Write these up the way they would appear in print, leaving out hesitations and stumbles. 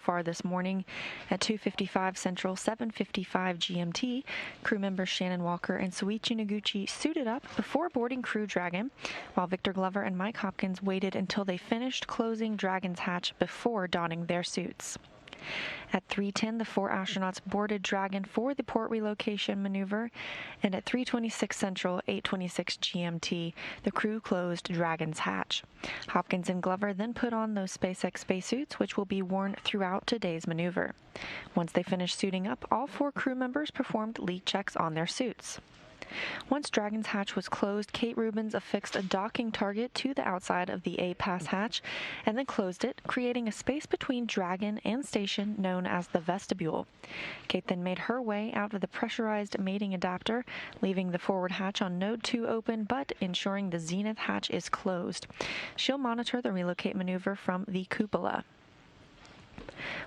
far this morning. At 2:55 Central, 7:55 GMT, crew members Shannon Walker and Soichi Noguchi suited up before boarding Crew Dragon, while Victor Glover and Mike Hopkins waited until they finished closing Dragon's hatch before donning their suits. At 3:10, the 4 astronauts boarded Dragon for the port relocation maneuver, and at 3:26 Central, 8:26 GMT, the crew closed Dragon's hatch. Hopkins and Glover then put on those SpaceX spacesuits, which will be worn throughout today's maneuver. Once they finished suiting up, all 4 crew members performed leak checks on their suits. Once Dragon's hatch was closed, Kate Rubins affixed a docking target to the outside of the A-pass hatch and then closed it, creating a space between Dragon and station known as the vestibule. Kate then made her way out of the pressurized mating adapter, leaving the forward hatch on node 2 open but ensuring the zenith hatch is closed. She'll monitor the relocate maneuver from the cupola.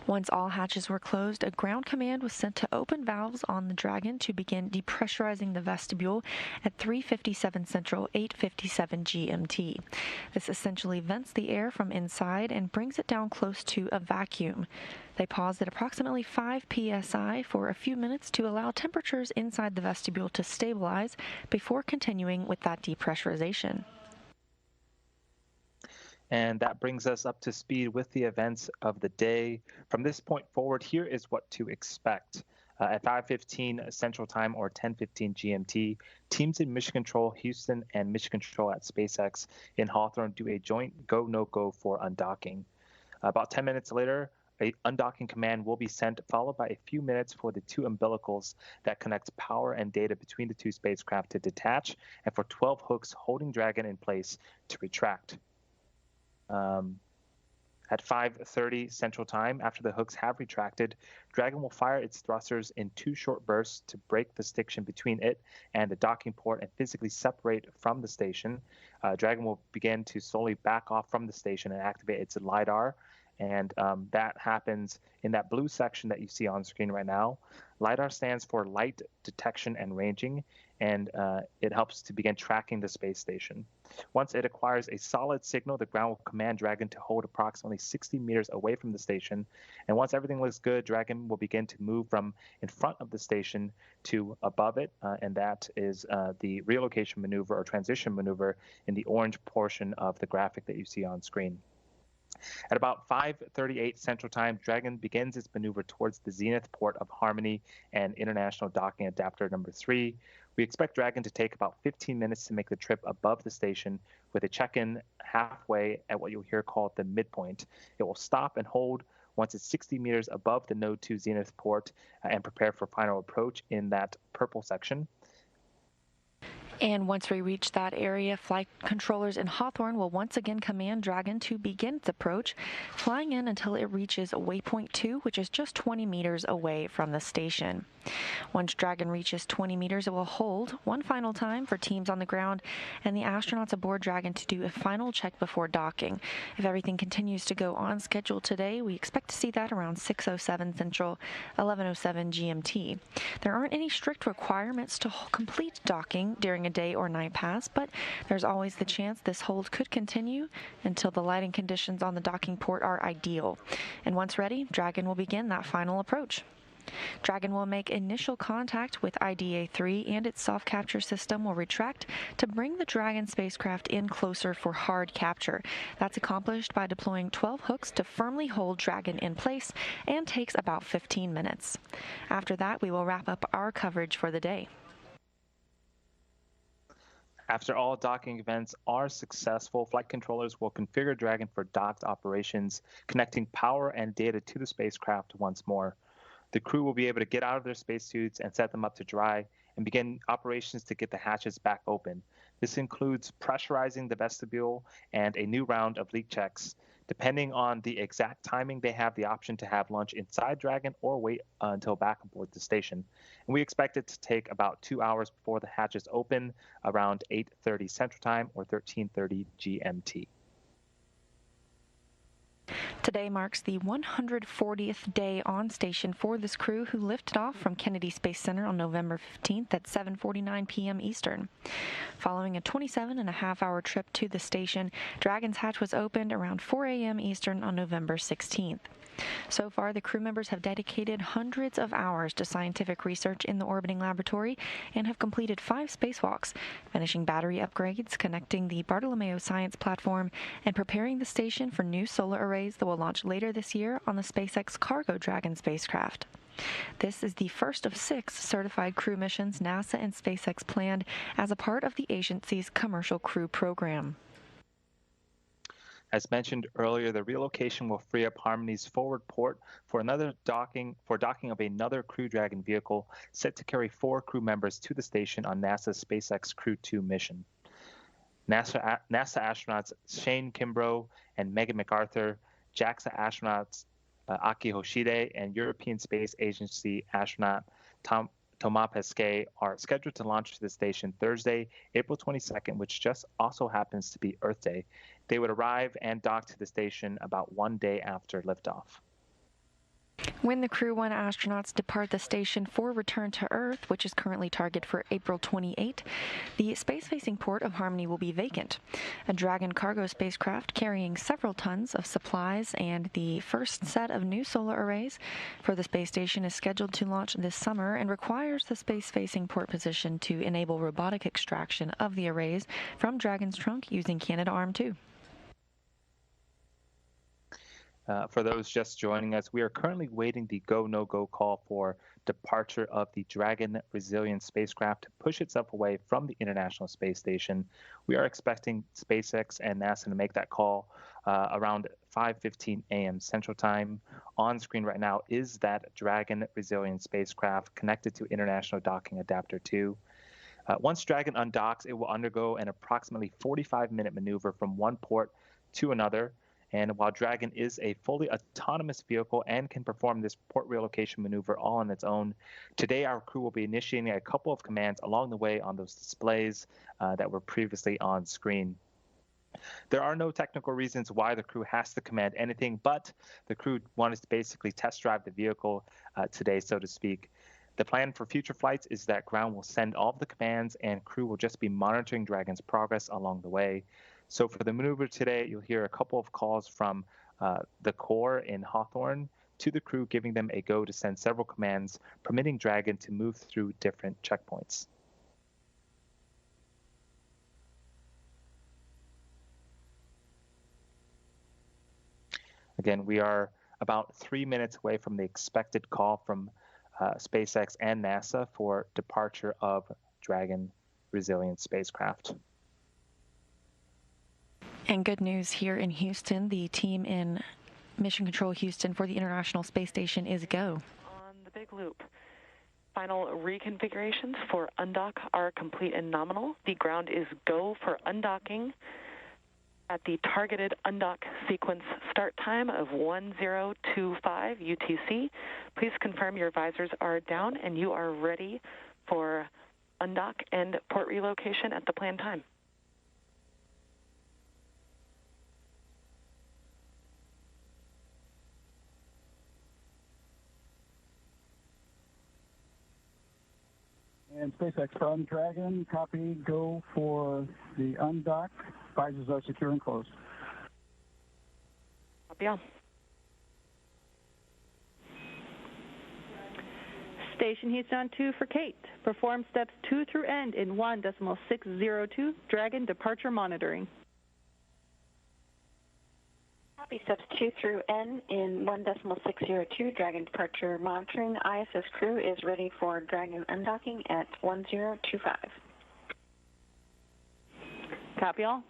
Once all hatches were closed, a ground command was sent to open valves on the Dragon to begin depressurizing the vestibule at 3:57 Central, 8:57 GMT. This essentially vents the air from inside and brings it down close to a vacuum. They paused at approximately 5 psi for a few minutes to allow temperatures inside the vestibule to stabilize before continuing with that depressurization. And that brings us up to speed with the events of the day. From this point forward, here is what to expect. At 5:15 Central Time or 10:15 GMT, teams in Mission Control Houston and Mission Control at SpaceX in Hawthorne do a joint go-no-go for undocking. About 10 minutes later, an undocking command will be sent, followed by a few minutes for the 2 umbilicals that connect power and data between the 2 spacecraft to detach, and for 12 hooks holding Dragon in place to retract. At 5:30 Central Time, after the hooks have retracted, Dragon will fire its thrusters in 2 short bursts to break the stiction between it and the docking port and physically separate from the station. Dragon will begin to slowly back off from the station and activate its LiDAR, and that happens in that blue section that you see on screen right now. LiDAR stands for Light Detection and Ranging, and it helps to begin tracking the space station. Once it acquires a solid signal, the ground will command Dragon to hold approximately 60 meters away from the station. And once everything looks good, Dragon will begin to move from in front of the station to above it, and that is the relocation maneuver or transition maneuver in the orange portion of the graphic that you see on screen. At about 5:38 Central Time, Dragon begins its maneuver towards the zenith port of Harmony and International Docking Adapter number 3. We expect Dragon to take about 15 minutes to make the trip above the station with a check-in halfway at what you'll hear called the midpoint. It will stop and hold once it's 60 meters above the Node 2 zenith port and prepare for final approach in that purple section. And once we reach that area, flight controllers in Hawthorne will once again command Dragon to begin its approach, flying in until it reaches waypoint 2, which is just 20 meters away from the station. Once Dragon reaches 20 meters, it will hold one final time for teams on the ground and the astronauts aboard Dragon to do a final check before docking. If everything continues to go on schedule today, we expect to see that around 6:07 Central, 11:07 GMT. There aren't any strict requirements to complete docking during a day or night pass, but there's always the chance this hold could continue until the lighting conditions on the docking port are ideal. And once ready, Dragon will begin that final approach. Dragon will make initial contact with IDA-3 and its soft capture system will retract to bring the Dragon spacecraft in closer for hard capture. That's accomplished by deploying 12 hooks to firmly hold Dragon in place and takes about 15 minutes. After that, we will wrap up our coverage for the day. After all docking events are successful, flight controllers will configure Dragon for docked operations, connecting power and data to the spacecraft once more. The crew will be able to get out of their spacesuits and set them up to dry and begin operations to get the hatches back open. This includes pressurizing the vestibule and a new round of leak checks. Depending on the exact timing, they have the option to have lunch inside Dragon or wait until back aboard the station. And we expect it to take about 2 hours before the hatches open, around 8:30 Central Time or 13:30 GMT. Today marks the 140th day on station for this crew, who lifted off from Kennedy Space Center on November 15th at 7:49 p.m. Eastern. Following a 27-and-a-half-hour trip to the station, Dragon's hatch was opened around 4 a.m. Eastern on November 16th. So far, the crew members have dedicated hundreds of hours to scientific research in the orbiting laboratory and have completed 5 spacewalks, finishing battery upgrades, connecting the Bartolomeo Science platform, and preparing the station for new solar arrays that will launch later this year on the SpaceX Cargo Dragon spacecraft. This is the first of 6 certified crew missions NASA and SpaceX planned as a part of the agency's commercial crew program. As mentioned earlier, the relocation will free up Harmony's forward port for docking of another Crew Dragon vehicle set to carry 4 crew members to the station on NASA's SpaceX Crew 2 mission. NASA astronauts Shane Kimbrough and Megan MacArthur, JAXA astronauts Aki Hoshide, and European Space Agency astronaut Thomas Pesquet are scheduled to launch to the station Thursday, April 22nd, which just also happens to be Earth Day. They would arrive and dock to the station about 1 day after liftoff. When the Crew 1 astronauts depart the station for return to Earth, which is currently targeted for April 28, the space-facing port of Harmony will be vacant. A Dragon cargo spacecraft carrying several tons of supplies and the first set of new solar arrays for the space station is scheduled to launch this summer and requires the space-facing port position to enable robotic extraction of the arrays from Dragon's trunk using Canadarm2. For those just joining us, we are currently waiting the go, no-go call for departure of the Dragon Resilience spacecraft to push itself away from the International Space Station. We are expecting SpaceX and NASA to make that call around 5:15 a.m. Central Time. On screen right now is that Dragon Resilience spacecraft connected to International Docking Adapter 2. Once Dragon undocks, it will undergo an approximately 45-minute maneuver from one port to another. And while Dragon is a fully autonomous vehicle and can perform this port relocation maneuver all on its own, today our crew will be initiating a couple of commands along the way on those displays that were previously on screen. There are no technical reasons why the crew has to command anything, but the crew wanted to basically test drive the vehicle today, so to speak. The plan for future flights is that ground will send all of the commands and crew will just be monitoring Dragon's progress along the way. So for the maneuver today, you'll hear a couple of calls from the core in Hawthorne to the crew, giving them a go to send several commands, permitting Dragon to move through different checkpoints. Again, we are about 3 minutes away from the expected call from SpaceX and NASA for departure of Dragon Resilience spacecraft. And good news here in Houston, the team in Mission Control Houston for the International Space Station is go. On the big loop. Final reconfigurations for undock are complete and nominal. The ground is go for undocking at the targeted undock sequence start time of 1025 UTC. Please confirm your visors are down and you are ready for undock and port relocation at the planned time. And SpaceX from Dragon, copy, go for the undock. Visors are secure and closed. Copy all. Station Houston on 2 for Kate. Perform steps 2 through end in 1.602. Dragon departure monitoring. Copy steps 2 through N in 1.602. Dragon departure monitoring. ISS crew is ready for Dragon undocking at 1025. Copy all.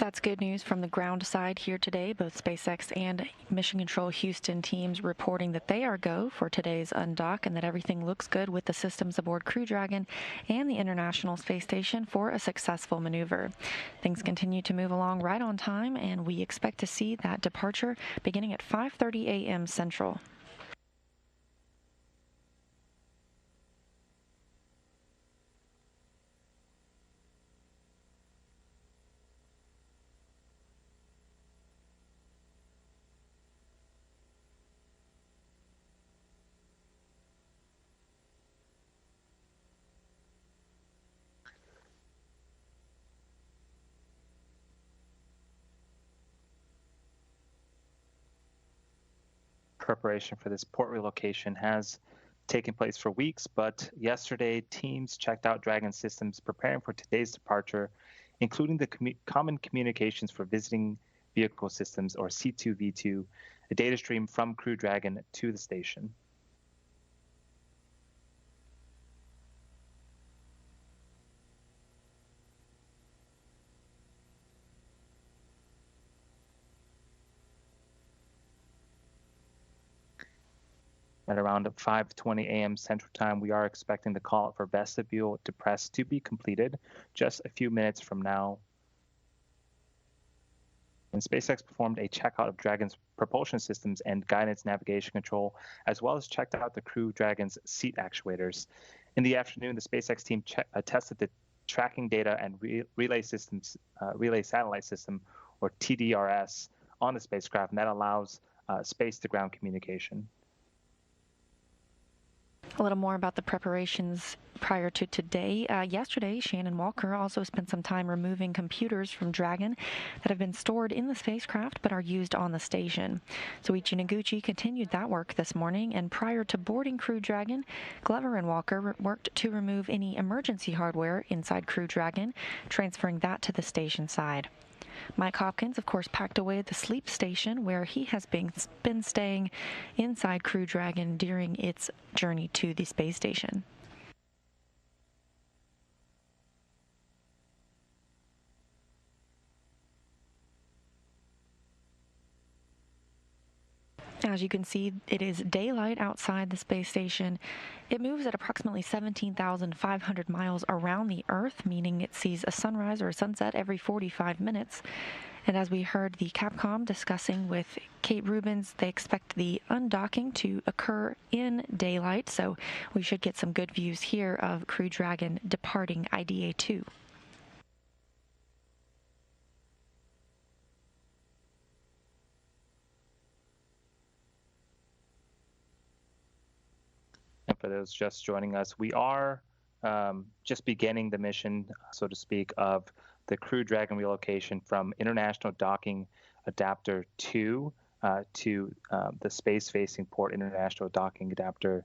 That's good news from the ground side here today. Both SpaceX and Mission Control Houston teams reporting that they are go for today's undock and that everything looks good with the systems aboard Crew Dragon and the International Space Station for a successful maneuver. Things continue to move along right on time, and we expect to see that departure beginning at 5:30 a.m. Central. Preparation for this port relocation has taken place for weeks, but yesterday teams checked out Dragon systems preparing for today's departure, including the Common Communications for Visiting Vehicle Systems, or C2V2, a data stream from Crew Dragon to the station. At around 5:20 a.m. Central Time, we are expecting the call for vestibule to press to be completed just a few minutes from now. And SpaceX performed a checkout of Dragon's propulsion systems and guidance navigation control, as well as checked out the Crew Dragon's seat actuators. In the afternoon, the SpaceX team tested the tracking data and relay satellite system, or TDRS, on the spacecraft, and that allows space-to-ground communication. A little more about the preparations prior to today. Yesterday, Shannon Walker also spent some time removing computers from Dragon that have been stored in the spacecraft but are used on the station. Soichi Noguchi continued that work this morning, and prior to boarding Crew Dragon, Glover and Walker worked to remove any emergency hardware inside Crew Dragon, transferring that to the station side. Mike Hopkins, of course, packed away at the sleep station where he has been staying inside Crew Dragon during its journey to the space station. As you can see, it is daylight outside the space station. It moves at approximately 17,500 miles around the Earth, meaning it sees a sunrise or a sunset every 45 minutes. And as we heard the Capcom discussing with Kate Rubins, they expect the undocking to occur in daylight, so we should get some good views here of Crew Dragon departing IDA-2. And for those just joining us, we are just beginning the mission, so to speak, of the Crew Dragon relocation from International Docking Adapter 2 to the space-facing port International Docking Adapter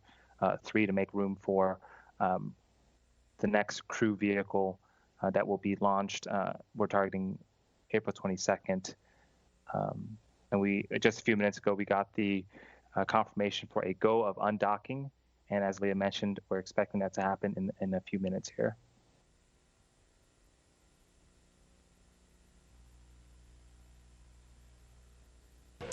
3 to make room for the next crew vehicle that will be launched. We're targeting April 22nd. And we just a few minutes ago, we got the confirmation for a go of undocking. And as Leah mentioned, we're expecting that to happen in a few minutes here.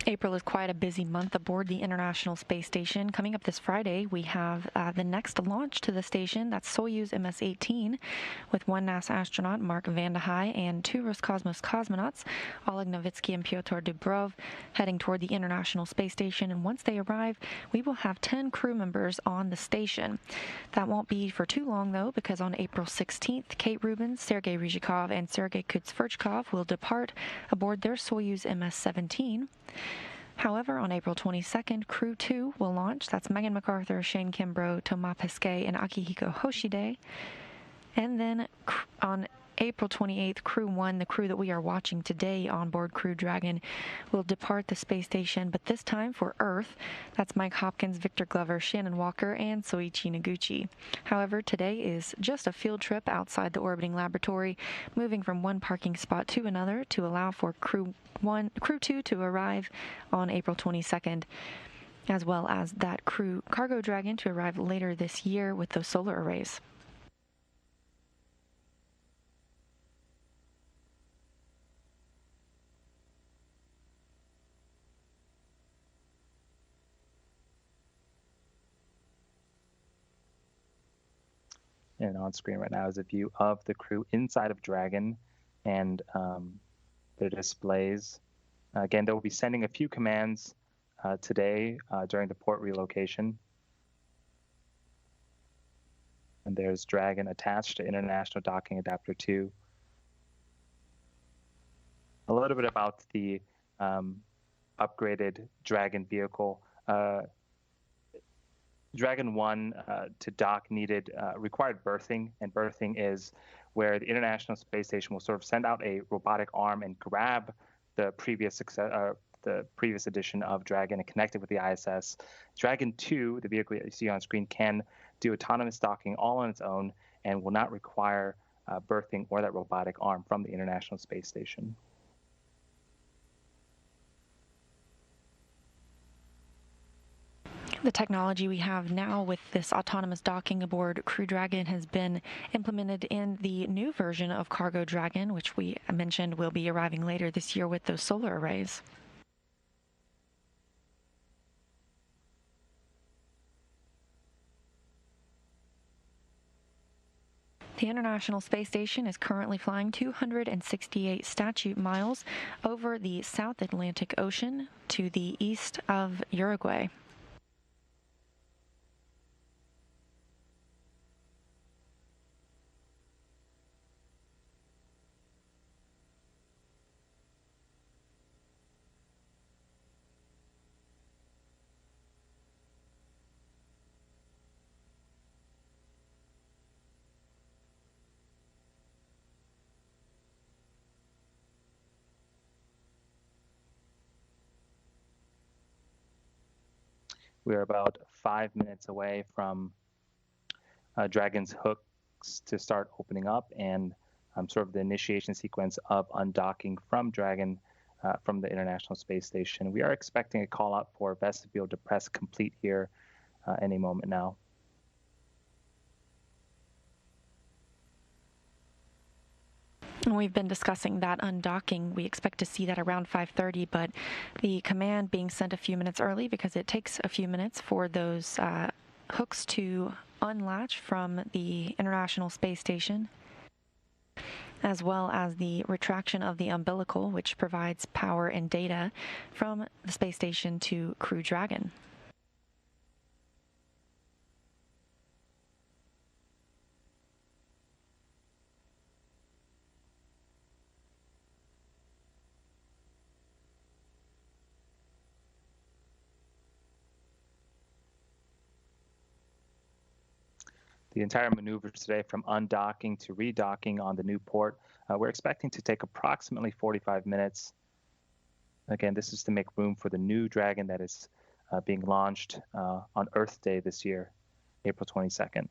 April is quite a busy month aboard the International Space Station. Coming up this Friday, we have the next launch to the station. That's Soyuz MS-18 with one NASA astronaut, Mark Vande Hei, and two Roscosmos cosmonauts, Oleg Novitsky and Pyotr Dubrov, heading toward the International Space Station. And once they arrive, we will have 10 crew members on the station. That won't be for too long, though, because on April 16th, Kate Rubins, Sergei Ryzhikov, and Sergei Kutsverchkov will depart aboard their Soyuz MS-17. However, on April 22nd, Crew 2 will launch. That's Megan MacArthur, Shane Kimbrough, Thomas Pesquet, and Akihiko Hoshide. And then on April 28th, Crew 1, the crew that we are watching today on board Crew Dragon, will depart the space station, but this time for Earth. That's Mike Hopkins, Victor Glover, Shannon Walker, and Soichi Noguchi. However, today is just a field trip outside the orbiting laboratory, moving from one parking spot to another to allow for Crew 2 to arrive on April 22nd, as well as that Crew Cargo Dragon to arrive later this year with those solar arrays. And on screen right now is a view of the crew inside of Dragon and their displays. Again, they will be sending a few commands today during the port relocation. And there's Dragon attached to International Docking Adapter 2. A little bit about the upgraded Dragon vehicle. Dragon 1 to dock required berthing, and berthing is where the International Space Station will sort of send out a robotic arm and grab the previous edition of Dragon and connect it with the ISS. Dragon 2, the vehicle that you see on screen, can do autonomous docking all on its own and will not require berthing or that robotic arm from the International Space Station. The technology we have now with this autonomous docking aboard Crew Dragon has been implemented in the new version of Cargo Dragon, which we mentioned will be arriving later this year with those solar arrays. The International Space Station is currently flying 268 statute miles over the South Atlantic Ocean to the east of Uruguay. We are about 5 minutes away from Dragon's hooks to start opening up and sort of the initiation sequence of undocking from Dragon from the International Space Station. We are expecting a call out for vestibule to press complete here any moment now. We've been discussing that undocking. We expect to see that around 5:30, but the command being sent a few minutes early because it takes a few minutes for those hooks to unlatch from the International Space Station, as well as the retraction of the umbilical, which provides power and data from the space station to Crew Dragon. The entire maneuver today from undocking to redocking on the new port, we're expecting to take approximately 45 minutes. Again, this is to make room for the new Dragon that is being launched on Earth Day this year, April 22nd.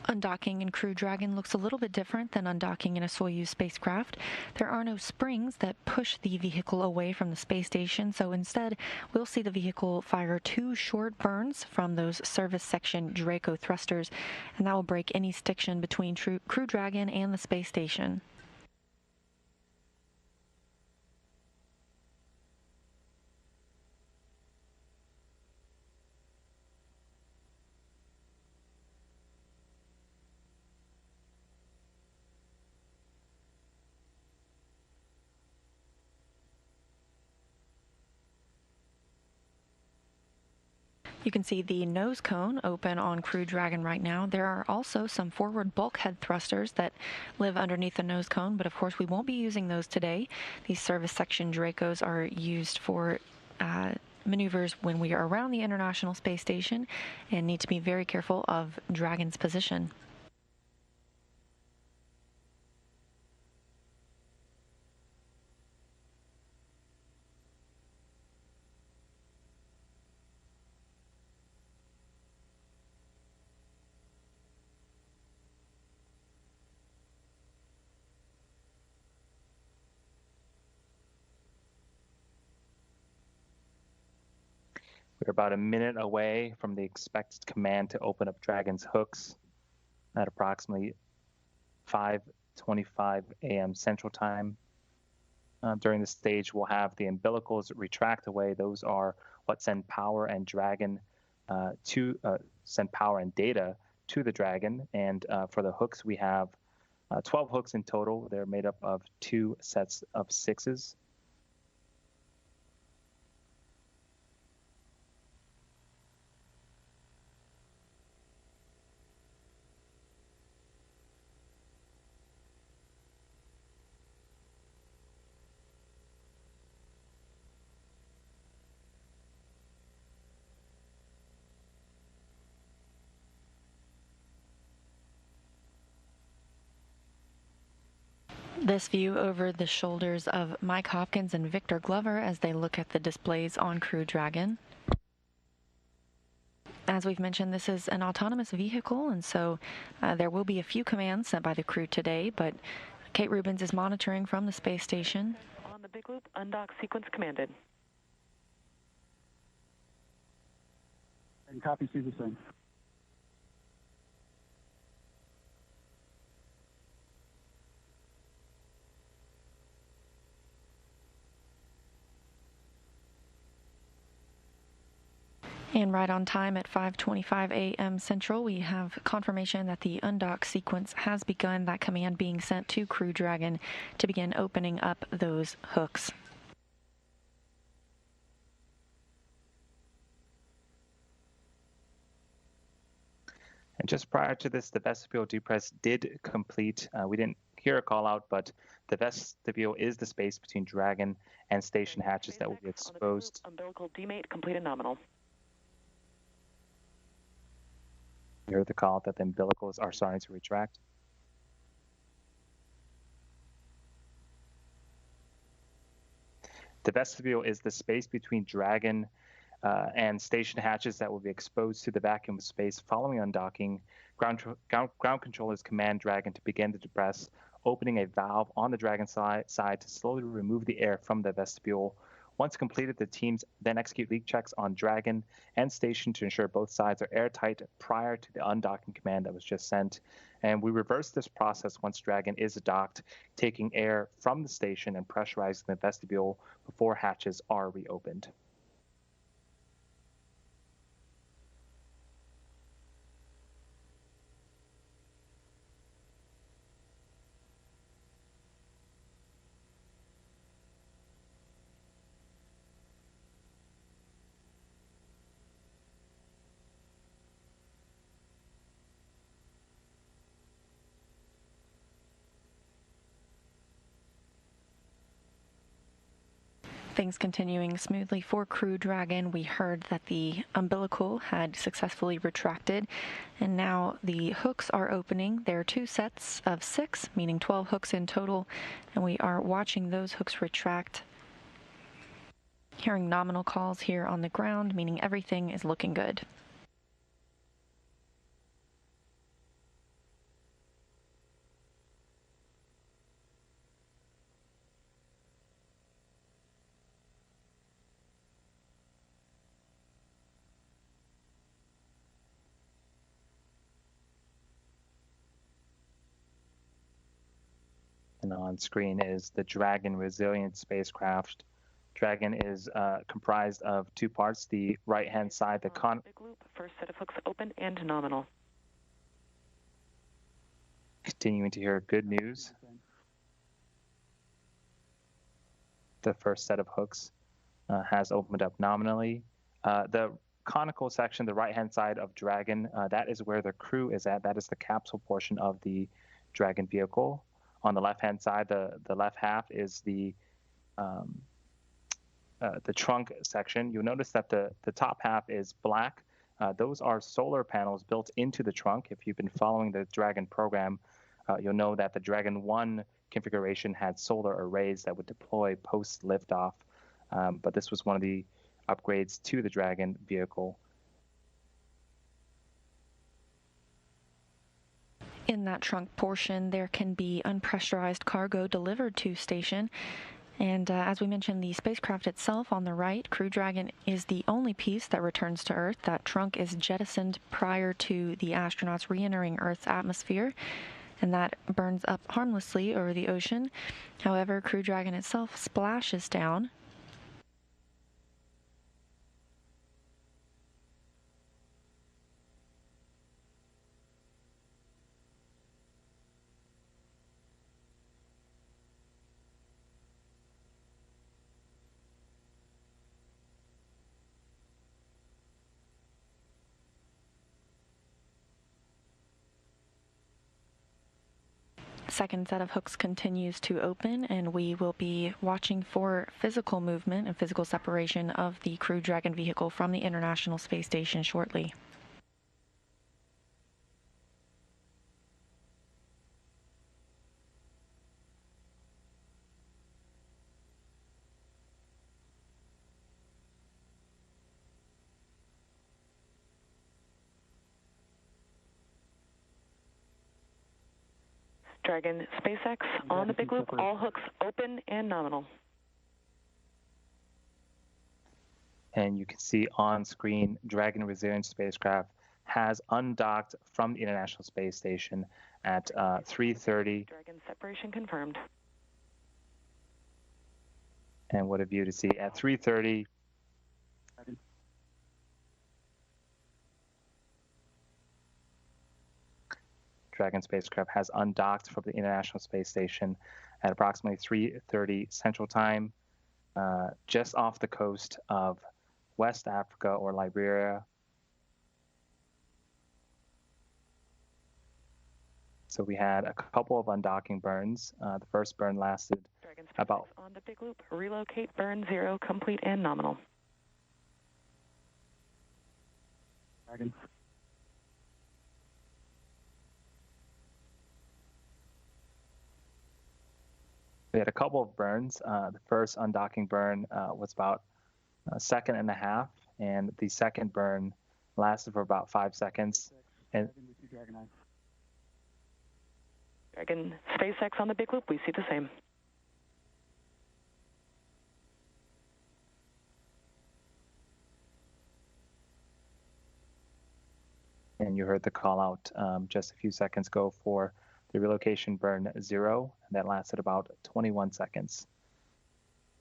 Undocking in Crew Dragon looks a little bit different than undocking in a Soyuz spacecraft. There are no springs that push the vehicle away from the space station, so instead we'll see the vehicle fire 2 short burns from those service section Draco thrusters, and that will break any stiction between Crew Dragon and the space station. You can see the nose cone open on Crew Dragon right now. There are also some forward bulkhead thrusters that live underneath the nose cone, but of course we won't be using those today. These service section Dracos are used for maneuvers when we are around the International Space Station and need to be very careful of Dragon's position. We're about a minute away from the expected command to open up Dragon's hooks at approximately 5:25 a.m. Central Time. During this stage, we'll have the umbilicals retract away. Those are what send power and Dragon send power and data to the Dragon. And for the hooks, we have 12 hooks in total. They're made up of 2 sets of 6s. This view over the shoulders of Mike Hopkins and Victor Glover as they look at the displays on Crew Dragon. As we've mentioned, this is an autonomous vehicle, and so there will be a few commands sent by the crew today, but Kate Rubins is monitoring from the space station. On the big loop, undock sequence commanded. And copy, see the same. And right on time at 5:25 a.m. Central, we have confirmation that the undock sequence has begun, that command being sent to Crew Dragon to begin opening up those hooks. And just prior to this, the vestibule depress did complete. We didn't hear a call out, but the vestibule is the space between Dragon and station hatches that will be exposed. Umbilical demate completed nominal. You heard the call that the umbilicals are starting to retract. The vestibule is the space between Dragon and station hatches that will be exposed to the vacuum of space following undocking. Ground controllers command Dragon to begin to depress, opening a valve on the Dragon side to slowly remove the air from the vestibule. Once completed, the teams then execute leak checks on Dragon and station to ensure both sides are airtight prior to the undocking command that was just sent. And we reverse this process once Dragon is docked, taking air from the station and pressurizing the vestibule before hatches are reopened. Things continuing smoothly for Crew Dragon. We heard that the umbilical had successfully retracted, and now the hooks are opening. There are 2 sets of 6, meaning 12 hooks in total, and we are watching those hooks retract. Hearing nominal calls here on the ground, meaning everything is looking good. And on screen is the Dragon Resilient spacecraft. Dragon is comprised of 2 parts. The right-hand side, big loop, first set of hooks open and nominal. Continuing to hear good news. The first set of hooks has opened up nominally. The conical section, the right-hand side of Dragon, that is where the crew is at. That is the capsule portion of the Dragon vehicle. On the left-hand side, the left half is the trunk section. You'll notice that the top half is black. Those are solar panels built into the trunk. If you've been following the Dragon program, you'll know that the Dragon 1 configuration had solar arrays that would deploy post-liftoff, but this was one of the upgrades to the Dragon vehicle. In that trunk portion, there can be unpressurized cargo delivered to station, And as we mentioned, the spacecraft itself on the right, Crew Dragon, is the only piece that returns to Earth. That trunk is jettisoned prior to the astronauts re-entering Earth's atmosphere, and that burns up harmlessly over the ocean. However, Crew Dragon itself splashes down. Second set of hooks continues to open, and we will be watching for physical movement and physical separation of the Crew Dragon vehicle from the International Space Station shortly. Dragon SpaceX on the big loop, all hooks open and nominal. And you can see on screen, Dragon Resilience spacecraft has undocked from the International Space Station at 3:30. Dragon separation confirmed. And what a view to see at 3:30. Dragon spacecraft has undocked from the International Space Station at approximately 3:30 Central Time, just off the coast of West Africa or Liberia. So we had a couple of undocking burns. The first burn lasted about... On the big loop, relocate, burn 0, complete and nominal. Dragon. We had a couple of burns. The first undocking burn was about a second and a half, and the second burn lasted for about 5 seconds. And Dragon SpaceX on the big loop, we see the same. And you heard the call out just a few seconds ago for the relocation burn 0, and that lasted about 21 seconds.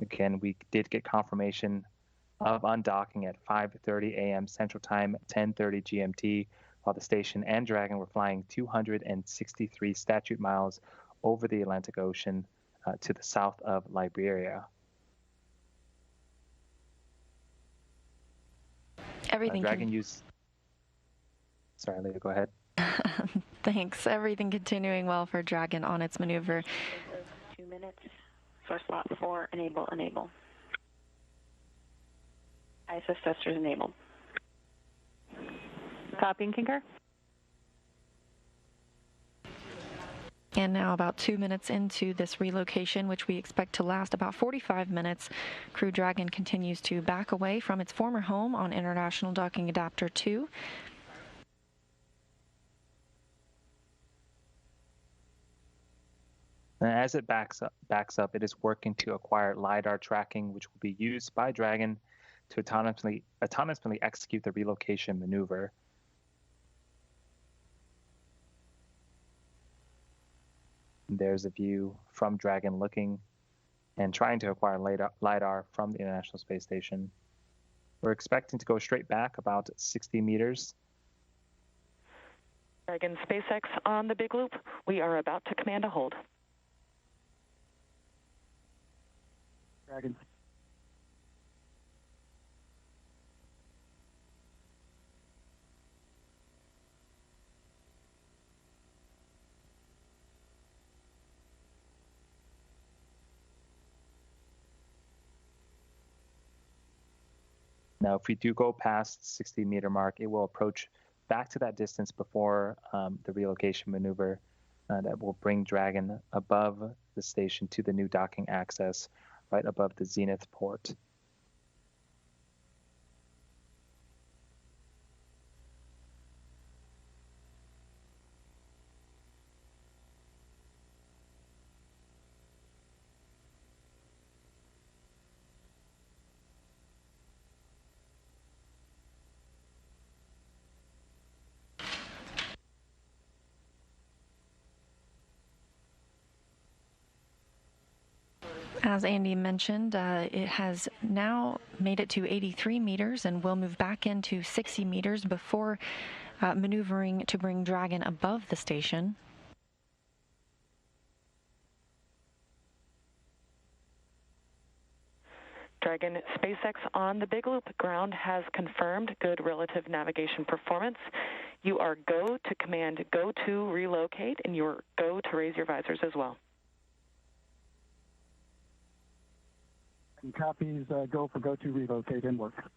Again, we did get confirmation of undocking at 5:30 a.m. Central Time, 10:30 GMT, while the station and Dragon were flying 263 statute miles over the Atlantic Ocean to the south of Liberia. Everything Dragon used... Sorry, Leah, go ahead. Thanks. Everything continuing well for Dragon on its maneuver. 2 minutes. Source slot 4, enable. ISS thrusters enabled. Copy and concur. And now about 2 minutes into this relocation, which we expect to last about 45 minutes, Crew Dragon continues to back away from its former home on International Docking Adapter 2. And as it backs up, it is working to acquire LiDAR tracking, which will be used by Dragon to autonomously execute the relocation maneuver. There's a view from Dragon looking and trying to acquire LiDAR from the International Space Station. We're expecting to go straight back about 60 meters. Dragon SpaceX on the big loop, we are about to command a hold. Dragon. Now, if we do go past 60-meter mark, it will approach back to that distance before the relocation maneuver that will bring Dragon above the station to the new docking access, right above the zenith port. As Andy mentioned, it has now made it to 83 meters and will move back into 60 meters before maneuvering to bring Dragon above the station. Dragon SpaceX on the Big Loop ground has confirmed good relative navigation performance. You are go to command go to relocate, and you are go to raise your visors as well. And copies go to relocate and work.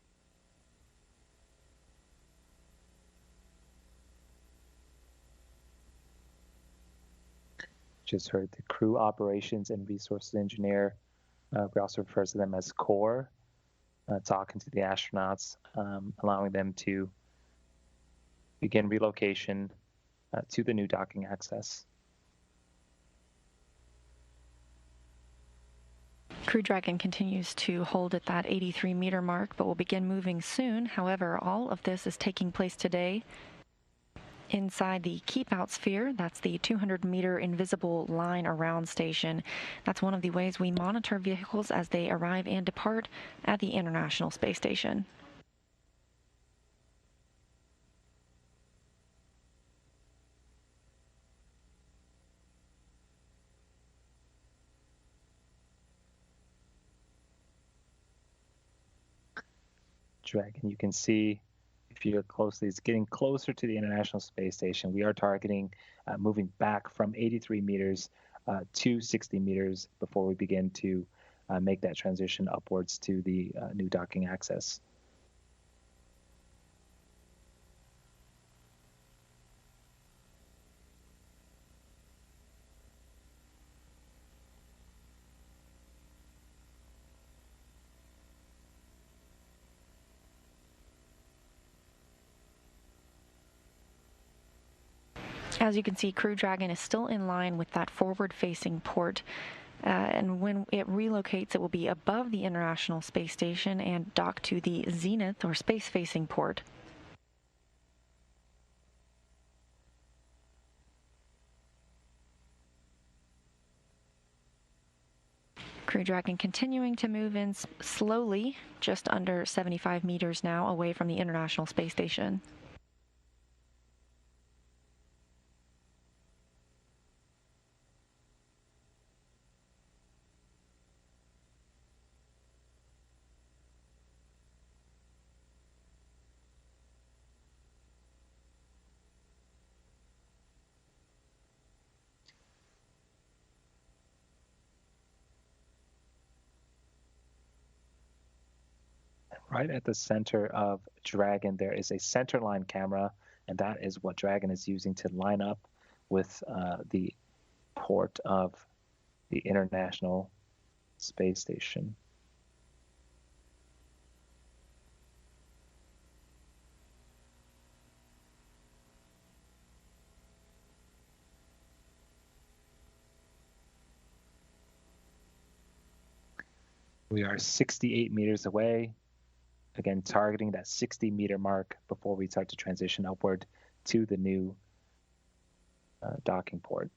Just heard the crew operations and resources engineer. We also refer to them as core, talking to the astronauts, allowing them to begin relocation to the new docking access. Crew Dragon continues to hold at that 83-meter mark, but will begin moving soon. However, all of this is taking place today inside the keep-out sphere. That's the 200-meter invisible line around station. That's one of the ways we monitor vehicles as they arrive and depart at the International Space Station. Dragon, you can see if you look closely, it's getting closer to the International Space Station. We are targeting moving back from 83 meters to 60 meters before we begin to make that transition upwards to the new docking access. As you can see, Crew Dragon is still in line with that forward-facing port, and when it relocates, it will be above the International Space Station and dock to the zenith or space-facing port. Crew Dragon continuing to move in slowly, just under 75 meters now away from the International Space Station. Right at the center of Dragon, there is a centerline camera, and that is what Dragon is using to line up with the port of the International Space Station. We are 68 meters away. Again, targeting that 60-meter mark before we start to transition upward to the new docking port.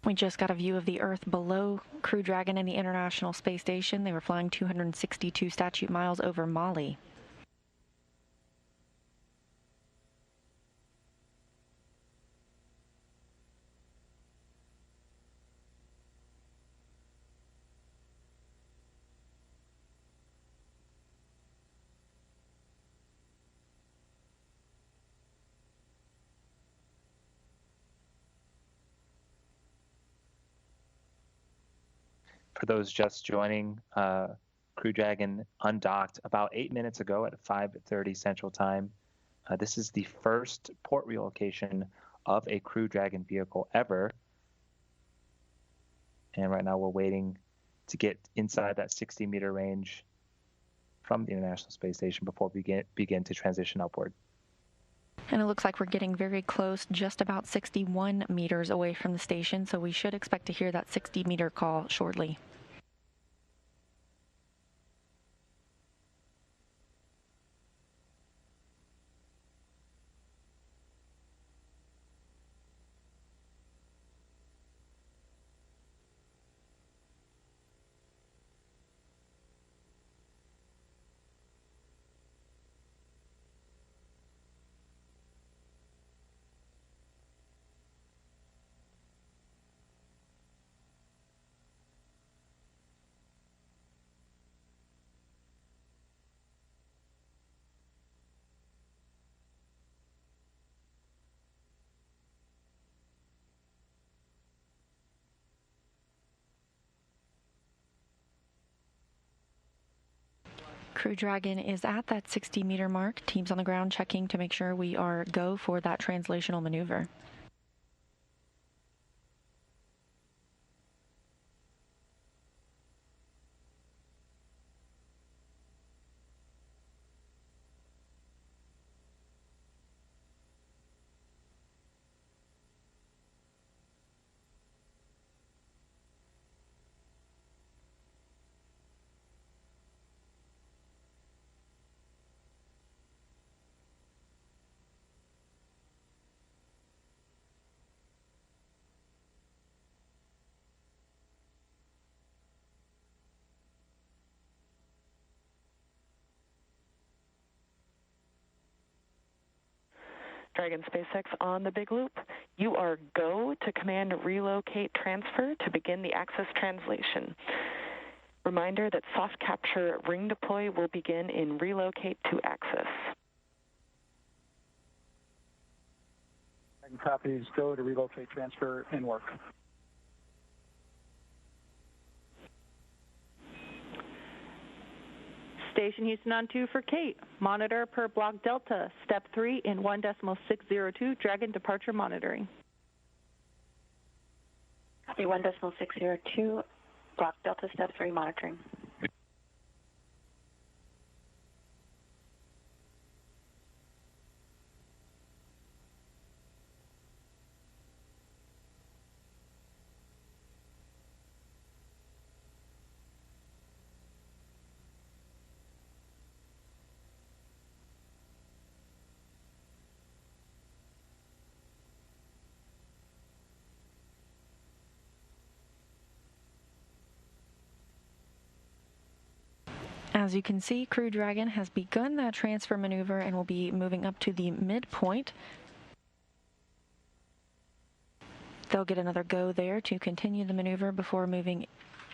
We just got a view of the Earth below Crew Dragon and the International Space Station. They were flying 262 statute miles over Mali. For those just joining, Crew Dragon undocked about 8 minutes ago at 5:30 Central Time. This is the first port relocation of a Crew Dragon vehicle ever. And right now we're waiting to get inside that 60-meter range from the International Space Station before we begin to transition upward. And it looks like we're getting very close, just about 61 meters away from the station, so we should expect to hear that 60-meter call shortly. Crew Dragon is at that 60-meter mark. Teams on the ground checking to make sure we are go for that translational maneuver. Dragon SpaceX on the big loop. You are go to command relocate transfer to begin the access translation. Reminder that soft capture ring deploy will begin in relocate to access. Dragon copies, go to relocate transfer and work. Station Houston on 2 for Kate. Monitor per block Delta, step 3 in 1.602, Dragon departure monitoring. Copy 1.602, block Delta, step 3 monitoring. As you can see, Crew Dragon has begun that transfer maneuver and will be moving up to the midpoint. They'll get another go there to continue the maneuver before moving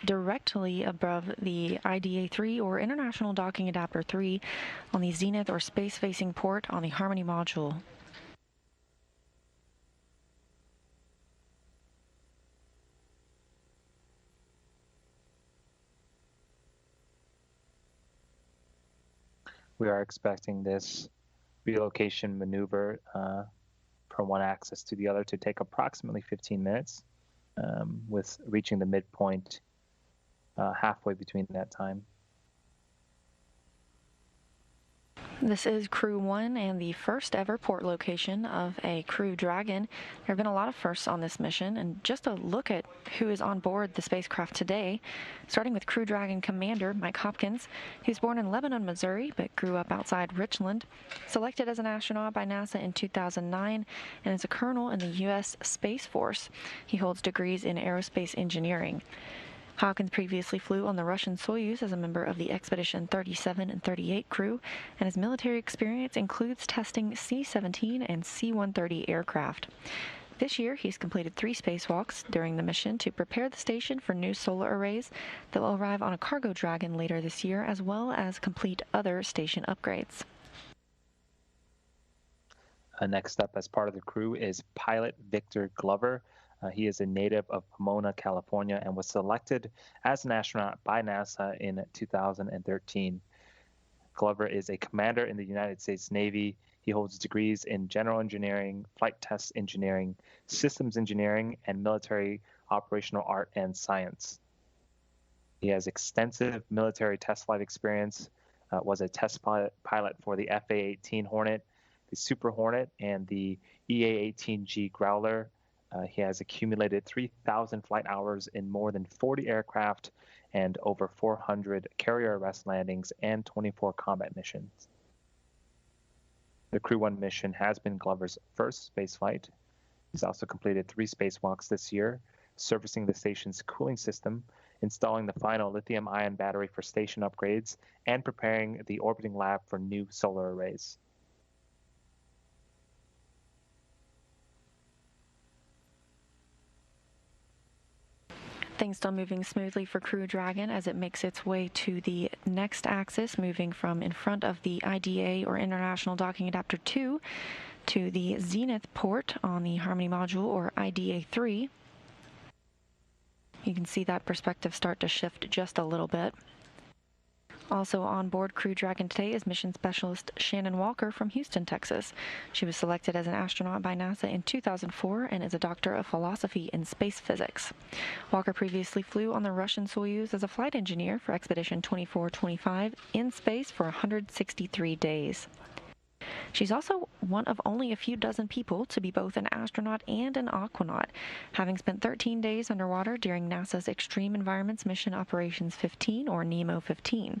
directly above the IDA-3 or International Docking Adapter 3 on the zenith or space-facing port on the Harmony module. We are expecting this relocation maneuver from one axis to the other to take approximately 15 minutes, with reaching the midpoint halfway between that time. This is Crew 1 and the first ever port location of a Crew Dragon. There have been a lot of firsts on this mission, and just a look at who is on board the spacecraft today, starting with Crew Dragon Commander Mike Hopkins, who's born in Lebanon, Missouri, but grew up outside Richland, selected as an astronaut by NASA in 2009, and is a colonel in the U.S. Space Force. He holds degrees in aerospace engineering. Hopkins previously flew on the Russian Soyuz as a member of the Expedition 37 and 38 crew, and his military experience includes testing C-17 and C-130 aircraft. This year, he's completed 3 spacewalks during the mission to prepare the station for new solar arrays that will arrive on a cargo Dragon later this year, as well as complete other station upgrades. Next up as part of the crew is pilot Victor Glover. He is a native of Pomona, California, and was selected as an astronaut by NASA in 2013. Glover is a commander in the United States Navy. He holds degrees in general engineering, flight test engineering, systems engineering, and military operational art and science. He has extensive military test flight experience, was a test pilot for the FA-18 Hornet, the Super Hornet, and the EA-18G Growler. He has accumulated 3,000 flight hours in more than 40 aircraft and over 400 carrier arrest landings and 24 combat missions. The Crew 1 mission has been Glover's first spaceflight. He's also completed 3 spacewalks this year, servicing the station's cooling system, installing the final lithium-ion battery for station upgrades, and preparing the orbiting lab for new solar arrays. Things still moving smoothly for Crew Dragon as it makes its way to the next axis, moving from in front of the IDA or International Docking Adapter 2 to the zenith port on the Harmony module or IDA-3. You can see that perspective start to shift just a little bit. Also on board Crew Dragon today is mission specialist Shannon Walker from Houston, Texas. She was selected as an astronaut by NASA in 2004 and is a doctor of philosophy in space physics. Walker previously flew on the Russian Soyuz as a flight engineer for Expedition 2425 in space for 163 days. She's also one of only a few dozen people to be both an astronaut and an aquanaut, having spent 13 days underwater during NASA's Extreme Environments Mission Operations 15, or NEMO 15.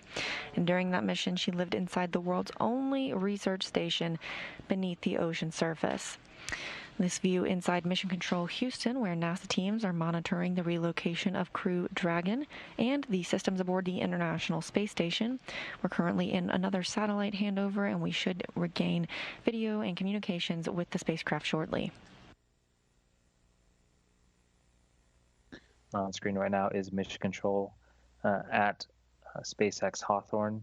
And during that mission, she lived inside the world's only research station beneath the ocean surface. This view inside Mission Control Houston, where NASA teams are monitoring the relocation of Crew Dragon and the systems aboard the International Space Station. We're currently in another satellite handover, and we should regain video and communications with the spacecraft shortly. On screen right now is Mission Control at SpaceX Hawthorne.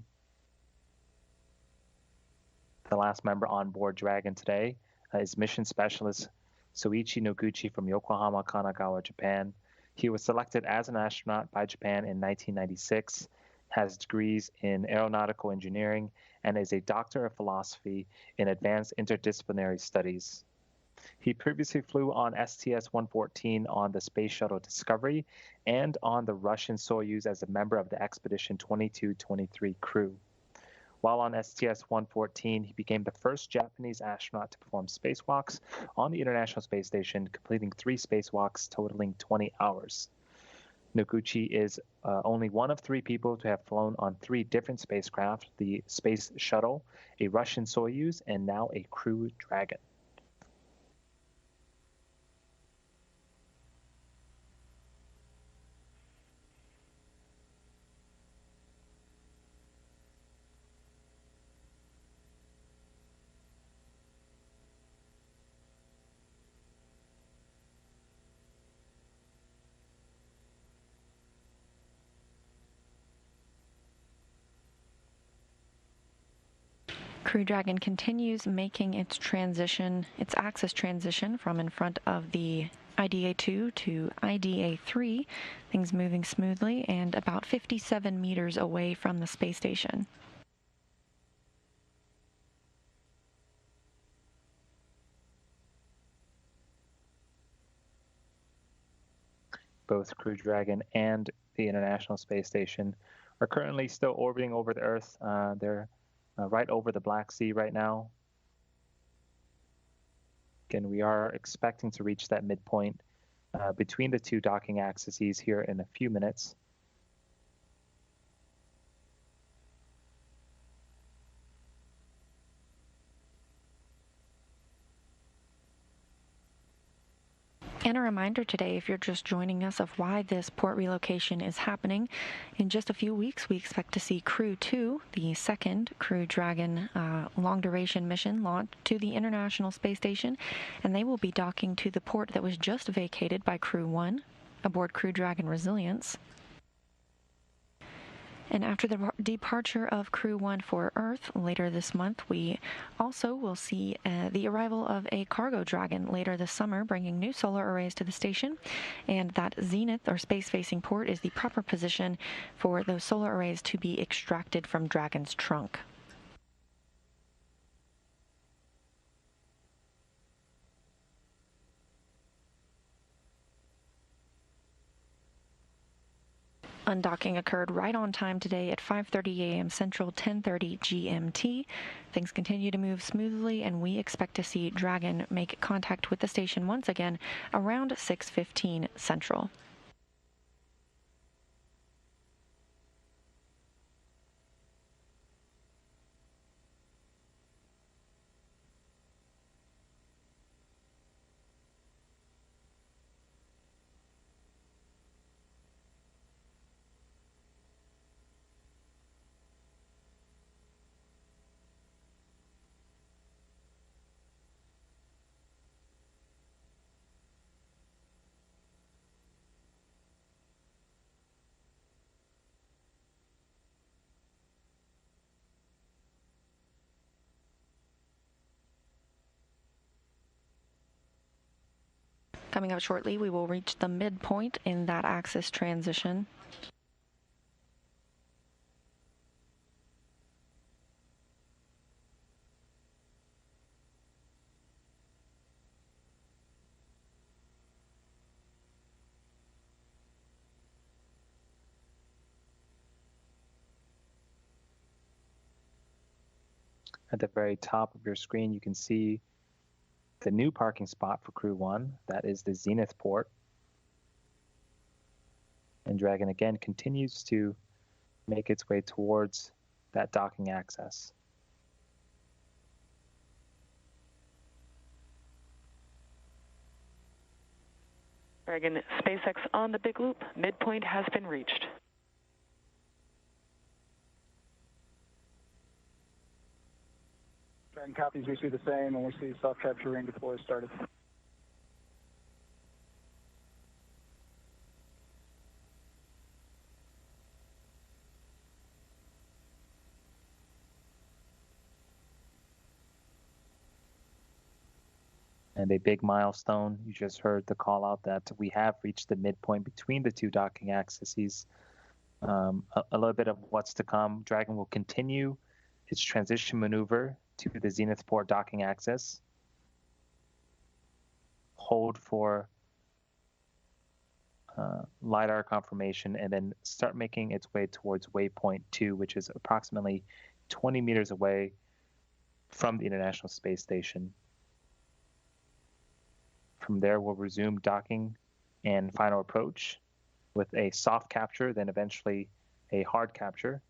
The last member on board Dragon today is mission specialist Soichi Noguchi from Yokohama, Kanagawa, Japan. He was selected as an astronaut by Japan in 1996, has degrees in aeronautical engineering, and is a doctor of philosophy in advanced interdisciplinary studies. He previously flew on STS-114 on the Space Shuttle Discovery and on the Russian Soyuz as a member of the Expedition 2223 crew. While on STS-114, he became the first Japanese astronaut to perform spacewalks on the International Space Station, completing 3 spacewalks totaling 20 hours. Noguchi is only one of 3 people to have flown on 3 different spacecraft, the Space Shuttle, a Russian Soyuz, and now a Crew Dragon. Crew Dragon continues making its axis transition from in front of the IDA-2 to IDA-3, things moving smoothly and about 57 meters away from the space station. Both Crew Dragon and the International Space Station are currently still orbiting over the Earth. They're right over the Black Sea right now. Again, we are expecting to reach that midpoint between the 2 docking axes here in a few minutes. And a reminder today, if you're just joining us, of why this port relocation is happening. In just a few weeks, we expect to see Crew 2, the second Crew Dragon long-duration mission, launch to the International Space Station, and they will be docking to the port that was just vacated by Crew 1 aboard Crew Dragon Resilience. And after the departure of Crew 1 for Earth later this month, we also will see the arrival of a cargo Dragon later this summer, bringing new solar arrays to the station. And that zenith, or space-facing port, is the proper position for those solar arrays to be extracted from Dragon's trunk. Undocking occurred right on time today at 5:30 a.m. Central, 10:30 GMT. Things continue to move smoothly, and we expect to see Dragon make contact with the station once again around 6:15 Central. Coming up shortly, we will reach the midpoint in that axis transition. At the very top of your screen, you can see the new parking spot for Crew 1. That is the Zenith port. And Dragon again continues to make its way towards that docking access. Dragon SpaceX on the big loop. Midpoint has been reached. Dragon copies, we see the same, and we see self-capture ring deploy started. And a big milestone, you just heard the call out that we have reached the midpoint between the two docking axes. A little bit of what's to come. Dragon will continue its transition maneuver to the Zenith port docking axis. Hold for LiDAR confirmation, and then start making its way towards waypoint 2, which is approximately 20 meters away from the International Space Station. From there, we'll resume docking and final approach with a soft capture, then eventually a hard capture.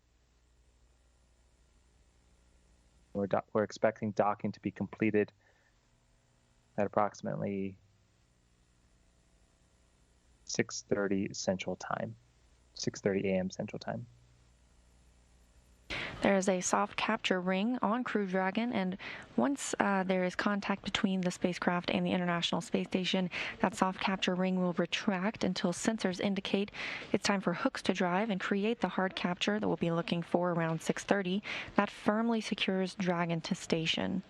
We're expecting docking to be completed at approximately 6:30 Central Time, 6:30 a.m. Central Time. There is a soft capture ring on Crew Dragon, and once there is contact between the spacecraft and the International Space Station, that soft capture ring will retract until sensors indicate it's time for hooks to drive and create the hard capture that we'll be looking for around 6:30. That firmly secures Dragon to station.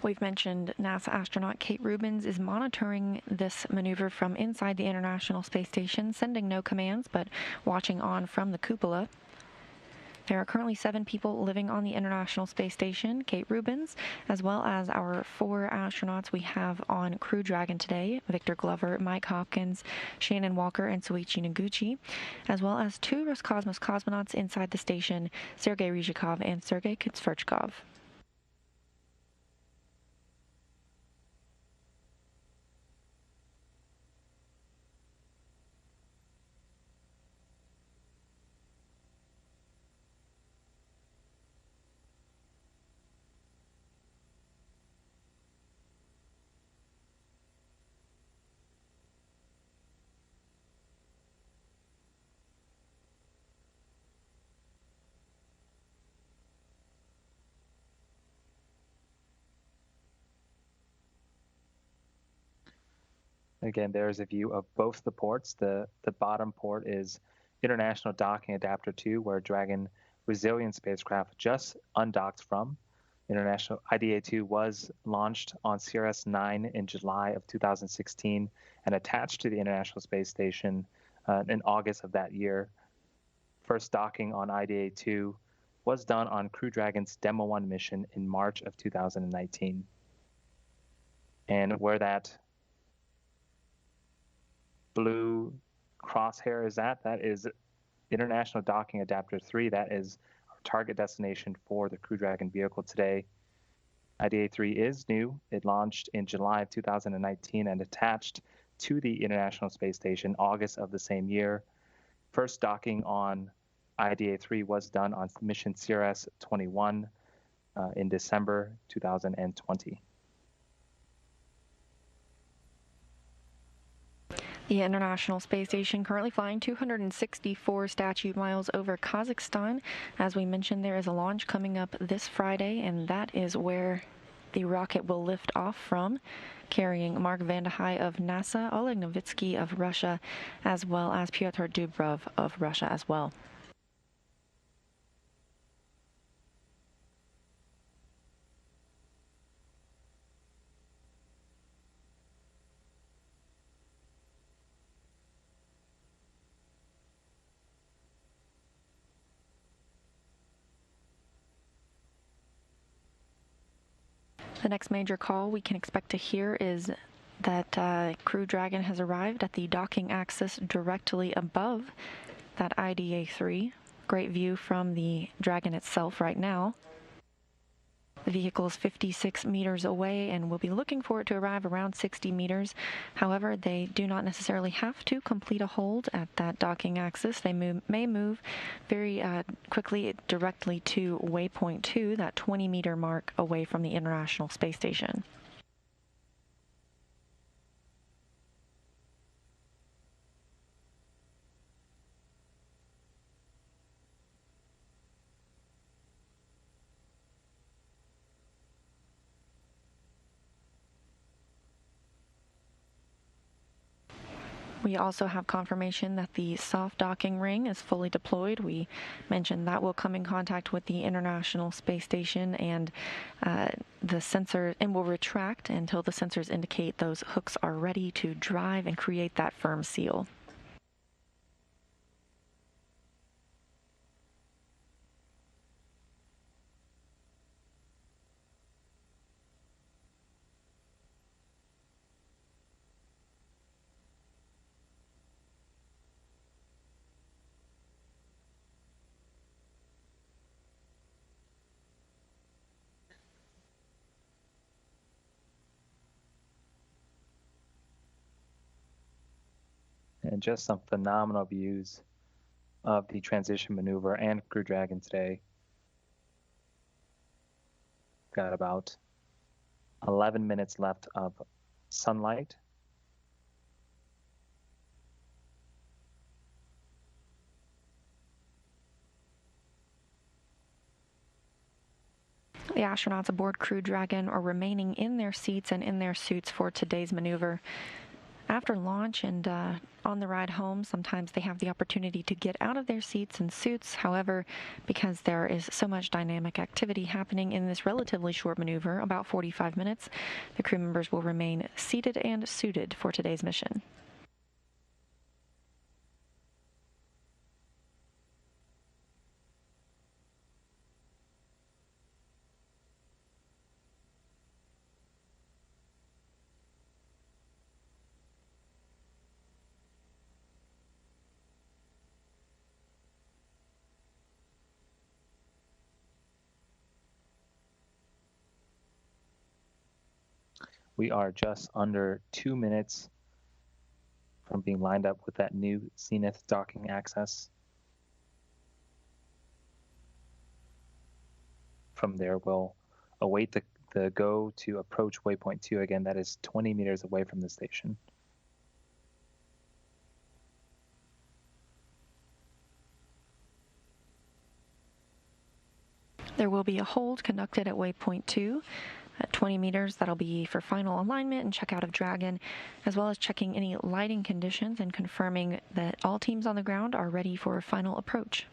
We've mentioned NASA astronaut Kate Rubins is monitoring this maneuver from inside the International Space Station, sending no commands, but watching on from the cupola. There are currently 7 people living on the International Space Station. Kate Rubins, as well as our 4 astronauts we have on Crew Dragon today, Victor Glover, Mike Hopkins, Shannon Walker, and Soichi Noguchi, as well as 2 Roscosmos cosmonauts inside the station, Sergei Ryzhikov and Sergei Kitsverchkov. Again, there's a view of both the ports. The bottom port is International Docking Adapter 2, where Dragon Resilient spacecraft just undocked from. International IDA-2 was launched on CRS-9 in July of 2016 and attached to the International Space Station in August of that year. First docking on IDA-2 was done on Crew Dragon's Demo 1 mission in March of 2019. And where that blue crosshair is at, that is International Docking Adapter 3. That is our target destination for the Crew Dragon vehicle today. IDA-3 is new. It launched in July of 2019 and attached to the International Space Station August of the same year. First docking on IDA-3 was done on mission CRS-21 in December 2020. The International Space Station currently flying 264 statute miles over Kazakhstan. As we mentioned, there is a launch coming up this Friday, and that is where the rocket will lift off from, carrying Mark Vande Hei of NASA, Oleg Novitsky of Russia, as well as Pyotr Dubrov of Russia as well. The next major call we can expect to hear is that Crew Dragon has arrived at the docking axis directly above that IDA-3. Great view from the Dragon itself right now. The vehicle is 56 meters away, and we'll be looking for it to arrive around 60 meters. However, they do not necessarily have to complete a hold at that docking axis. They may move very quickly directly to waypoint 2, that 20-meter mark away from the International Space Station. We also have confirmation that the soft docking ring is fully deployed. We mentioned that will come in contact with the International Space Station, and the sensor will retract until the sensors indicate those hooks are ready to drive and create that firm seal. And just some phenomenal views of the transition maneuver and Crew Dragon today. Got about 11 minutes left of sunlight. The astronauts aboard Crew Dragon are remaining in their seats and in their suits for today's maneuver. After launch and on the ride home, sometimes they have the opportunity to get out of their seats and suits. However, because there is so much dynamic activity happening in this relatively short maneuver, about 45 minutes, the crew members will remain seated and suited for today's mission. We are just under 2 minutes from being lined up with that new Zenith docking access. From there, we'll await the go to approach waypoint 2. Again, that is 20 meters away from the station. There will be a hold conducted at waypoint 2. At 20 meters, that'll be for final alignment and checkout of Dragon, as well as checking any lighting conditions and confirming that all teams on the ground are ready for final approach.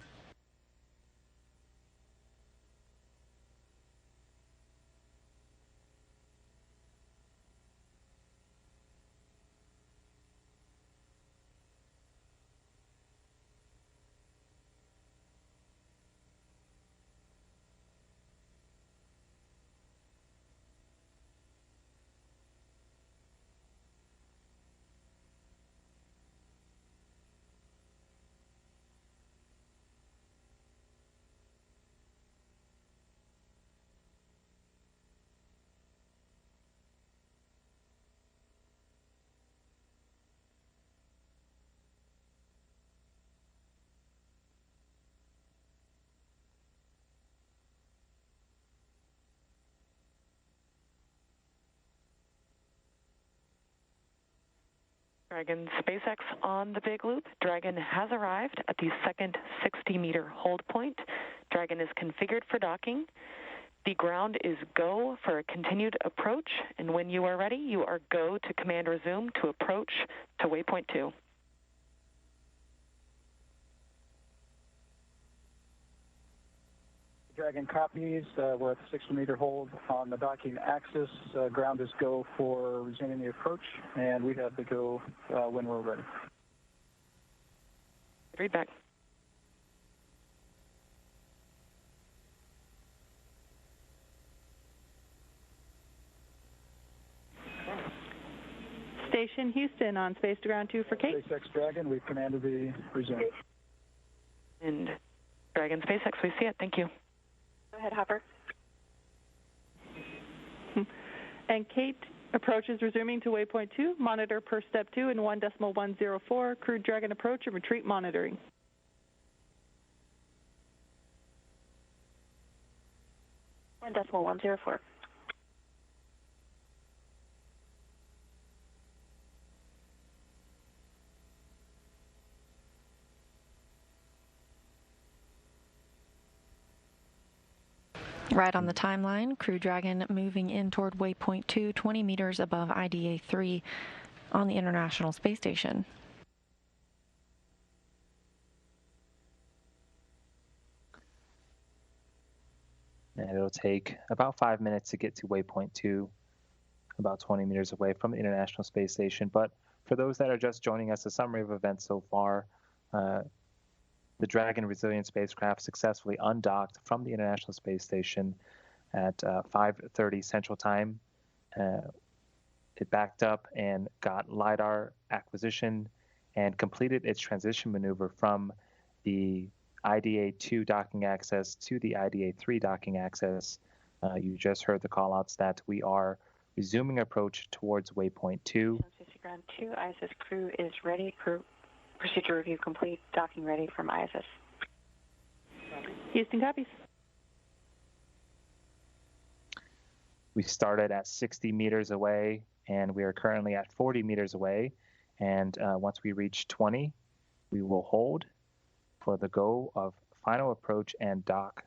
Dragon SpaceX on the big loop. Dragon has arrived at the second 60-meter hold point. Dragon is configured for docking. The ground is go for a continued approach, and when you are ready, you are go to command resume to approach to waypoint 2. Dragon copies. We're at the 60-meter hold on the docking axis. Ground is go for resuming the approach, and we have to go when we're ready. Read back. Station Houston on space to ground 2 for Kate. SpaceX Dragon, we've commanded the resume. And Dragon SpaceX, we see it. Thank you. Go ahead, Hopper. And Kate, approach is resuming to waypoint 2. Monitor per step 2 in 1.104. Crew Dragon approach and retreat monitoring. 1.104. Right on the timeline, Crew Dragon moving in toward waypoint 2, 20 meters above IDA 3 on the International Space Station. And it'll take about 5 minutes to get to waypoint 2, about 20 meters away from the International Space Station. But for those that are just joining us, a summary of events so far. The Dragon Resilient spacecraft successfully undocked from the International Space Station at 5:30 Central Time. It backed up and got LiDAR acquisition and completed its transition maneuver from the IDA-2 docking access to the IDA-3 docking access. You just heard the callouts that we are resuming approach towards waypoint 2. Ground 2, ISS crew is ready. Crew procedure review complete. Docking ready from ISS. Houston copies. We started at 60 meters away, and we are currently at 40 meters away. And once we reach 20, we will hold for the go of final approach and dock.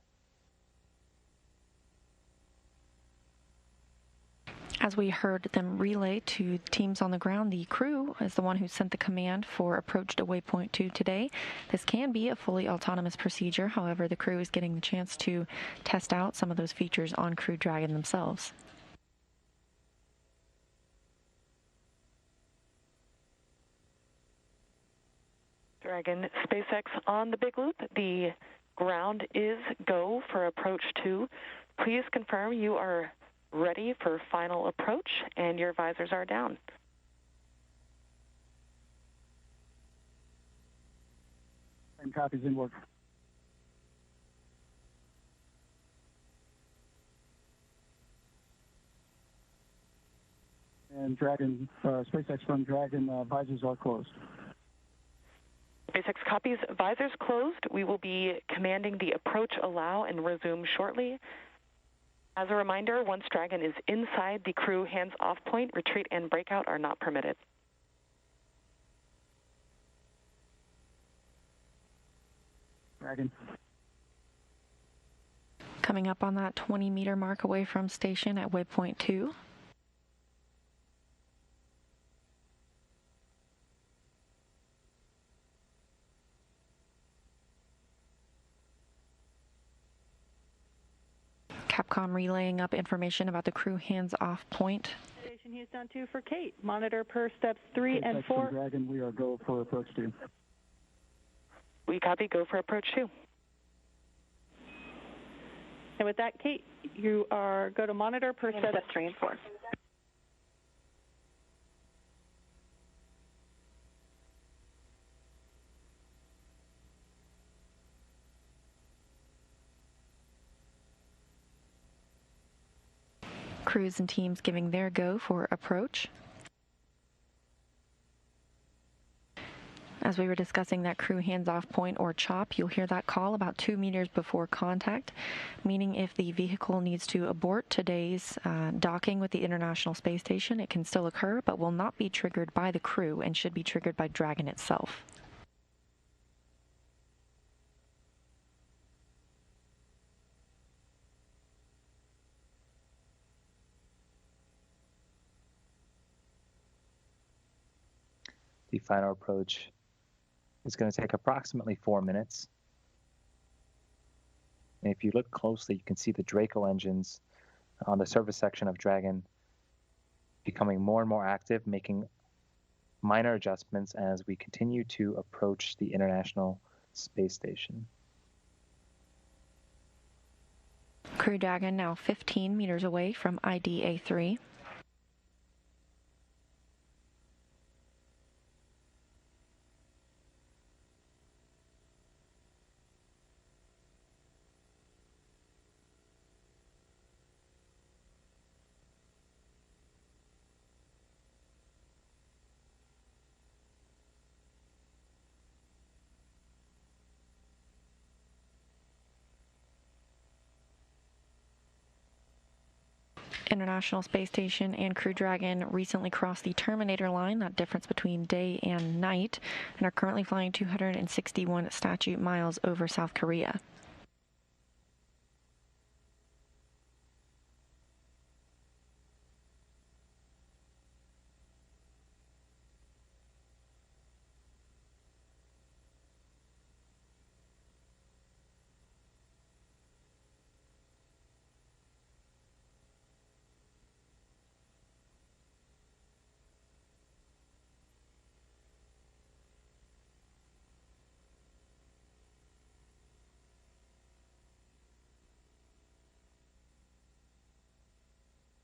As we heard them relay to teams on the ground, the crew is the one who sent the command for approach to waypoint 2 today. This can be a fully autonomous procedure. However, the crew is getting the chance to test out some of those features on Crew Dragon themselves. Dragon SpaceX on the big loop. The ground is go for approach 2. Please confirm you are ready for final approach and your visors are down. And copies in work. And Dragon, SpaceX from Dragon, visors are closed. SpaceX copies, visors closed. We will be commanding the approach allow and resume shortly. As a reminder, once Dragon is inside the crew hands-off point, retreat and breakout are not permitted. Dragon. Coming up on that 20-meter mark away from station at waypoint 2. Capcom relaying up information about the crew hands-off point. Station Houston 2 for Kate. Monitor per steps 3 and 4. Dragon, we are go for approach 2. We copy, go for approach 2. And with that, Kate, you are go to monitor per And steps 3 and 4. Crews and teams giving their go for approach. As we were discussing that crew hands-off point or CHOP, you'll hear that call about 2 meters before contact, meaning if the vehicle needs to abort today's docking with the International Space Station, it can still occur, but will not be triggered by the crew and should be triggered by Dragon itself. The final approach is going to take approximately 4 minutes. And if you look closely, you can see the Draco engines on the service section of Dragon becoming more and more active, making minor adjustments as we continue to approach the International Space Station. Crew Dragon now 15 meters away from IDA 3. International Space Station and Crew Dragon recently crossed the Terminator line, that difference between day and night, and are currently flying 261 statute miles over South Korea.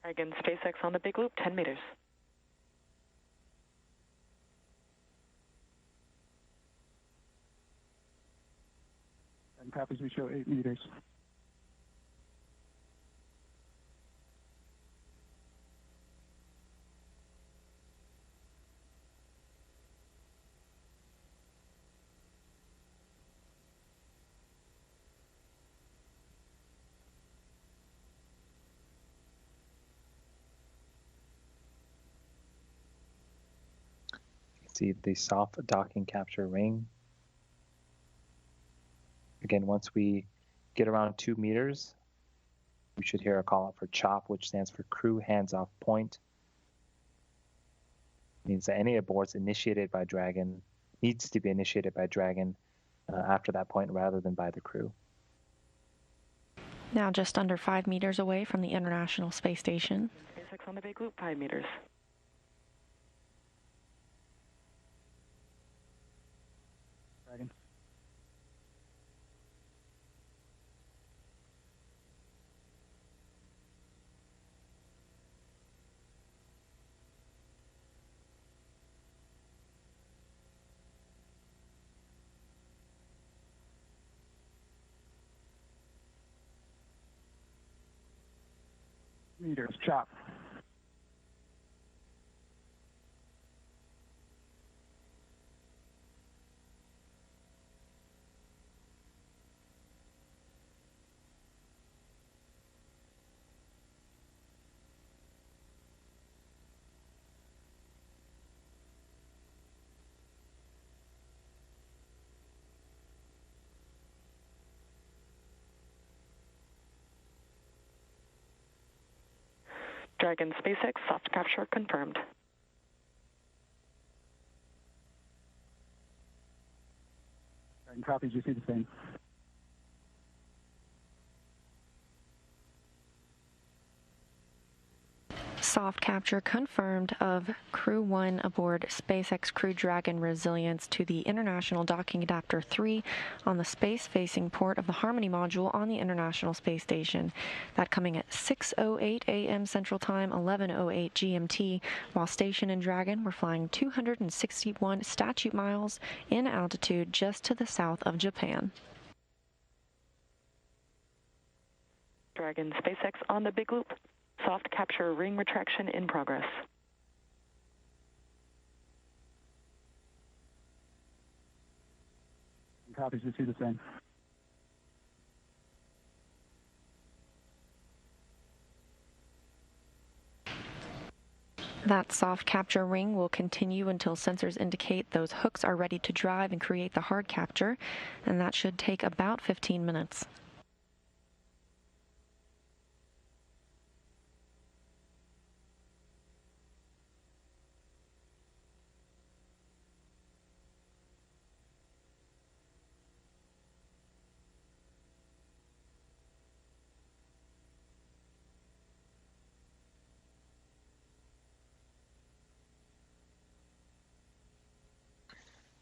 Dragon SpaceX on the big loop, 10 meters. And copies, we show 8 meters. See the soft docking capture ring. Again, once we get around 2 meters, we should hear a call out for CHOP, which stands for Crew Hands Off Point. It means that any aborts initiated by Dragon needs to be initiated by Dragon after that point rather than by the crew. Now just under 5 meters away from the International Space Station. SpaceX on the big loop, 5 meters. Dragon. Meters, CHOP. Dragon SpaceX soft capture confirmed. Dragon copies, you see the same. Soft capture confirmed of Crew 1 aboard SpaceX Crew Dragon Resilience to the International Docking Adapter 3 on the space-facing port of the Harmony module on the International Space Station. That coming at 6:08 a.m. Central Time, 11:08 GMT, while Station and Dragon were flying 261 statute miles in altitude just to the south of Japan. Dragon SpaceX on the big loop. Soft capture ring retraction in progress. Copies, you see the same. That soft capture ring will continue until sensors indicate those hooks are ready to drive and create the hard capture, and that should take about 15 minutes.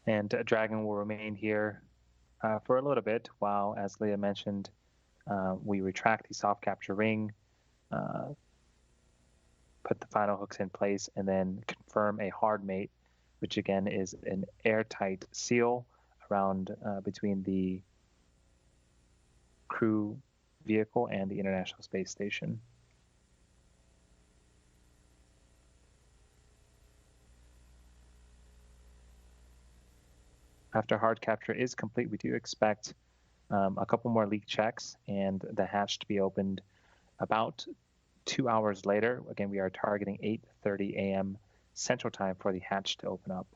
And Dragon will remain here for a little bit while, as Leah mentioned, we retract the soft capture ring, put the final hooks in place, and then confirm a hard mate, which again is an airtight seal around between the crew vehicle and the International Space Station. After hard capture is complete, we do expect a couple more leak checks and the hatch to be opened about 2 hours later. Again, we are targeting 8:30 a.m. Central Time for the hatch to open up.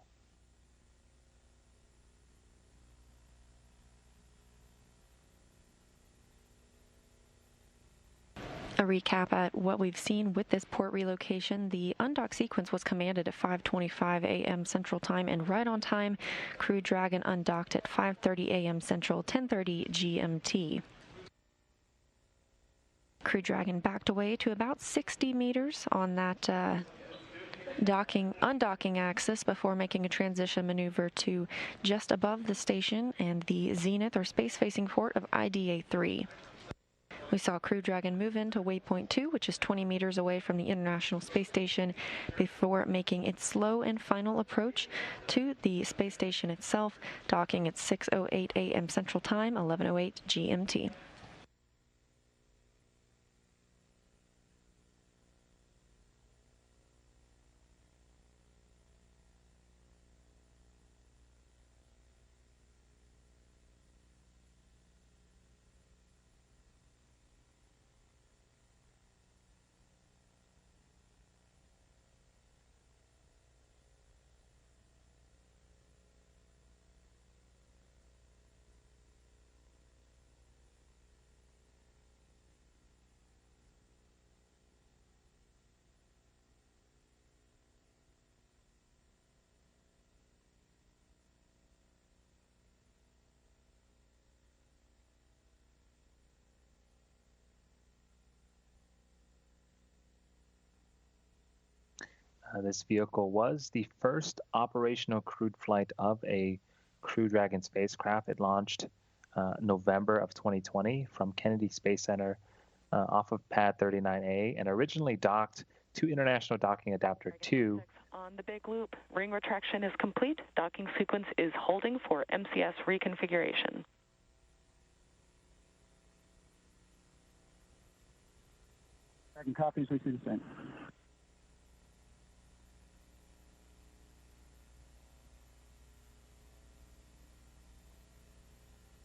A recap at what we've seen with this port relocation. The undock sequence was commanded at 5:25 a.m. Central Time, and right on time, Crew Dragon undocked at 5:30 a.m. Central, 10:30 GMT. Crew Dragon backed away to about 60 meters on that undocking axis before making a transition maneuver to just above the station and the zenith or space-facing port of IDA-3. We saw Crew Dragon move into waypoint 2, which is 20 meters away from the International Space Station, before making its slow and final approach to the space station itself, docking at 6:08 a.m. Central Time, 11:08 GMT. This vehicle was the first operational crewed flight of a Crew Dragon spacecraft. It launched November of 2020 from Kennedy Space Center off of Pad 39A and originally docked to International Docking Adapter 2. On the big loop, ring retraction is complete. Docking sequence is holding for MCS reconfiguration. Dragon copies, we see the same.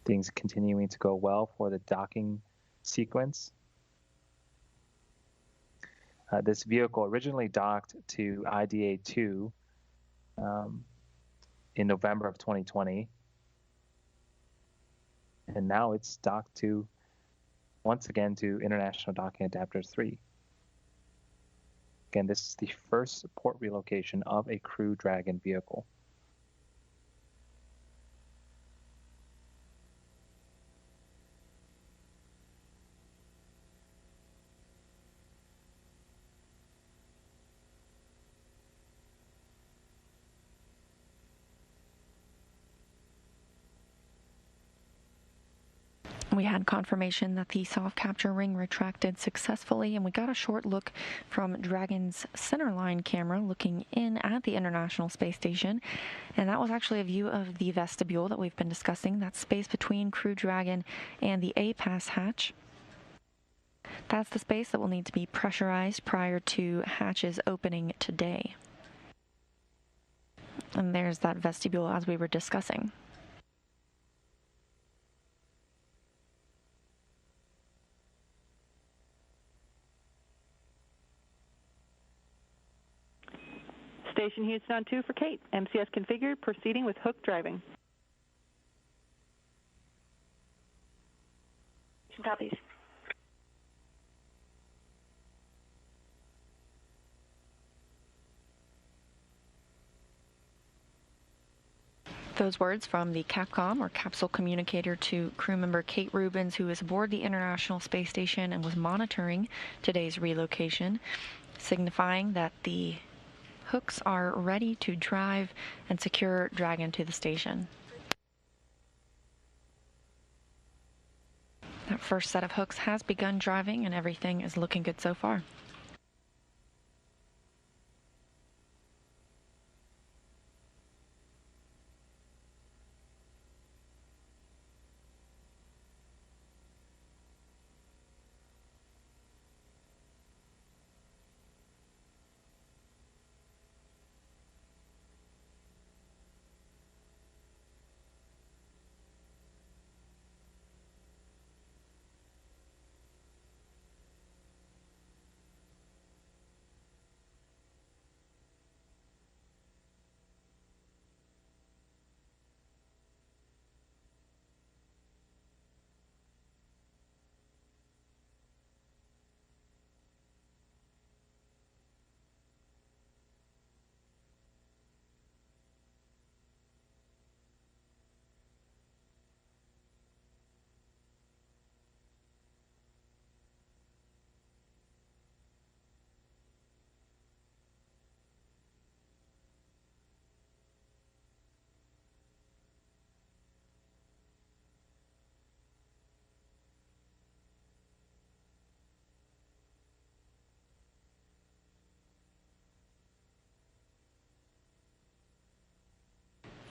Things continuing to go well for the docking sequence. This vehicle originally docked to IDA-2 in November of 2020. And now it's docked to, once again, to International Docking Adapter 3. Again, this is the first port relocation of a Crew Dragon vehicle. We had confirmation that the soft capture ring retracted successfully, and we got a short look from Dragon's centerline camera looking in at the International Space Station, and that was actually a view of the vestibule that we've been discussing, that space between Crew Dragon and the A-Pass hatch. That's the space that will need to be pressurized prior to hatches opening today. And there's that vestibule as we were discussing. Station Houston on 2 for Kate. MCS configured, proceeding with hook driving. Copies. Those words from the Capcom, or capsule communicator, to crew member Kate Rubens, who is aboard the International Space Station and was monitoring today's relocation, signifying that the hooks are ready to drive and secure Dragon to the station. That first set of hooks has begun driving and everything is looking good so far.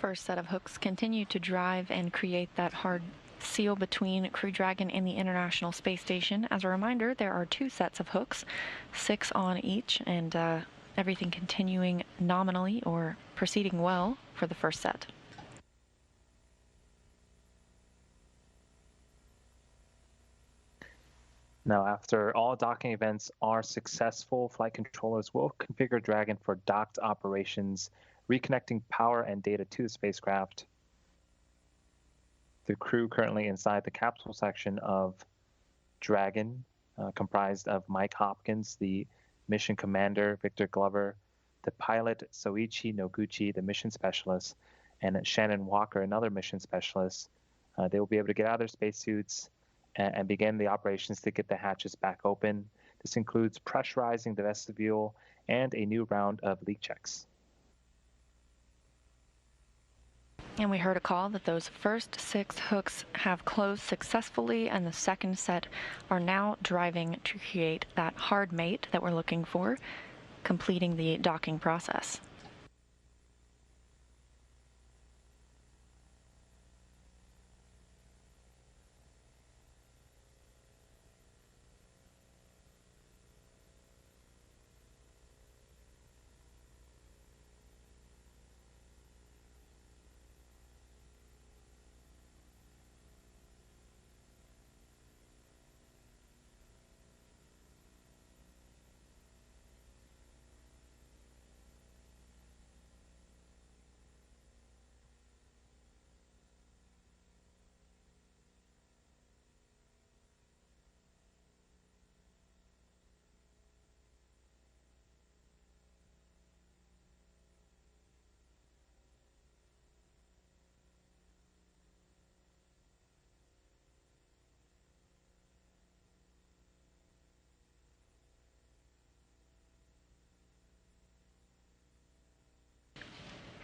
first set of hooks continue to drive and create that hard seal between Crew Dragon and the International Space Station. As a reminder, there are 2 sets of hooks, 6 on each, and everything continuing nominally or proceeding well for the first set. Now, after all docking events are successful, flight controllers will configure Dragon for docked operations, reconnecting power and data to the spacecraft. The crew currently inside the capsule section of Dragon, comprised of Mike Hopkins, the mission commander, Victor Glover, the pilot, Soichi Noguchi, the mission specialist, and Shannon Walker, another mission specialist. They will be able to get out of their spacesuits and begin the operations to get the hatches back open. This includes pressurizing the vestibule and a new round of leak checks. And we heard a call that those first 6 hooks have closed successfully, and the second set are now driving to create that hard mate that we're looking for, completing the docking process.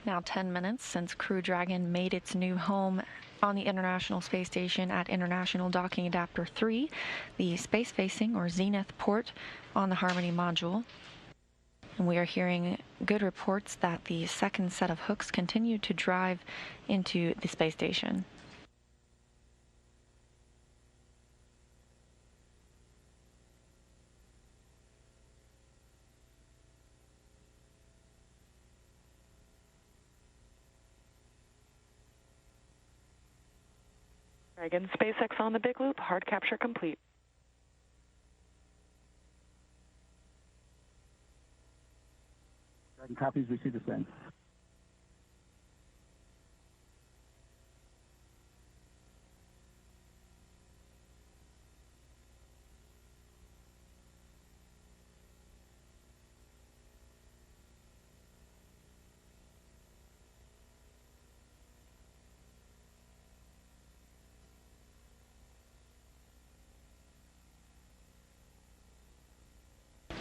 Now 10 minutes since Crew Dragon made its new home on the International Space Station at International Docking Adapter 3, the space-facing or zenith port on the Harmony module. And we are hearing good reports that the second set of hooks continue to drive into the space station. Dragon SpaceX on the big loop, hard capture complete. Dragon copies, we see the same.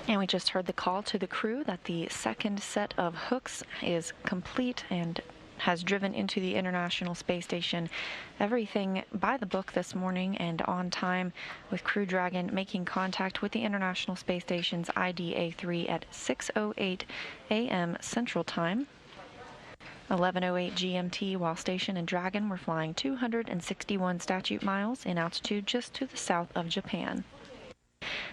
And we just heard the call to the crew that the second set of hooks is complete and has driven into the International Space Station. Everything by the book this morning and on time, with Crew Dragon making contact with the International Space Station's IDA-3 at 6:08 a.m. Central Time. 11:08 GMT, while station and Dragon were flying 261 statute miles in altitude just to the south of Japan.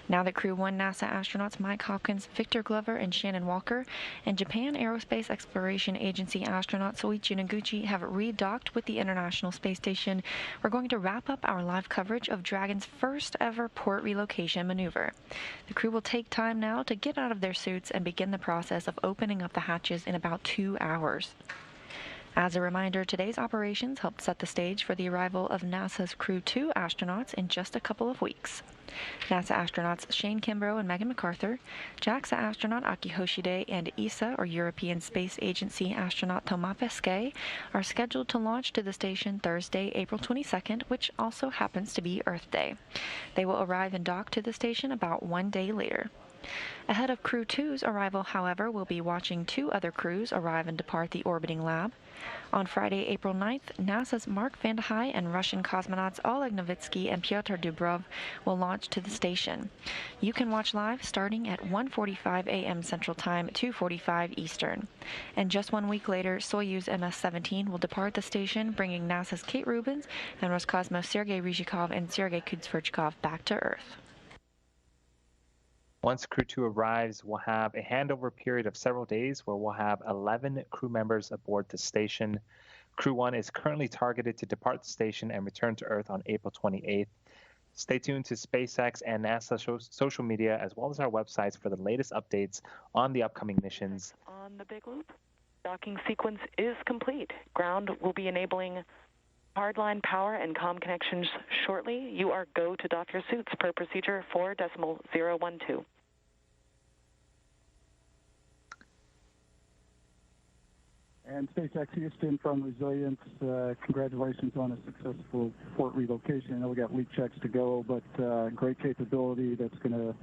Now that Crew 1 NASA astronauts Mike Hopkins, Victor Glover, and Shannon Walker, and Japan Aerospace Exploration Agency astronaut Soichi Noguchi have redocked with the International Space Station, we're going to wrap up our live coverage of Dragon's first ever port relocation maneuver. The crew will take time now to get out of their suits and begin the process of opening up the hatches in about 2 hours. As a reminder, today's operations helped set the stage for the arrival of NASA's Crew 2 astronauts in just a couple of weeks. NASA astronauts Shane Kimbrough and Megan MacArthur, JAXA astronaut Aki Hoshide, and ESA, or European Space Agency astronaut Thomas Pesquet, are scheduled to launch to the station Thursday, April 22nd, which also happens to be Earth Day. They will arrive and dock to the station about 1 day later. Ahead of Crew 2's arrival, however, we'll be watching 2 other crews arrive and depart the orbiting lab. On Friday, April 9th, NASA's Mark Vande Hei and Russian cosmonauts Oleg Novitsky and Pyotr Dubrov will launch to the station. You can watch live starting at 1:45 a.m. Central Time, 2:45 Eastern. And just 1 week later, Soyuz MS-17 will depart the station, bringing NASA's Kate Rubins and Roscosmos Sergei Ryzhikov and Sergei Kudzverchkov back to Earth. Once Crew 2 arrives, we'll have a handover period of several days where we'll have 11 crew members aboard the station. Crew 1 is currently targeted to depart the station and return to Earth on April 28th. Stay tuned to SpaceX and NASA social media, as well as our websites, for the latest updates on the upcoming missions. On the big loop, docking sequence is complete. Ground will be enabling hardline power and comm connections shortly. You are go to dock your suits per procedure 4.012. And SpaceX Houston from Resilience, congratulations on a successful port relocation. I know we got leak checks to go, but great capability that's going to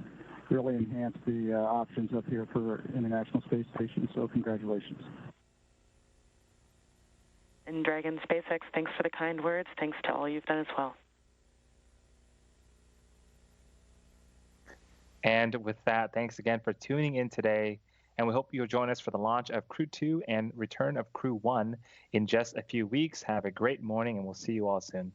really enhance the options up here for International Space Station, so congratulations. And Dragon SpaceX, thanks for the kind words. Thanks to all you've done as well. And with that, thanks again for tuning in today. And we hope you'll join us for the launch of Crew 2 and return of Crew 1 in just a few weeks. Have a great morning, and we'll see you all soon.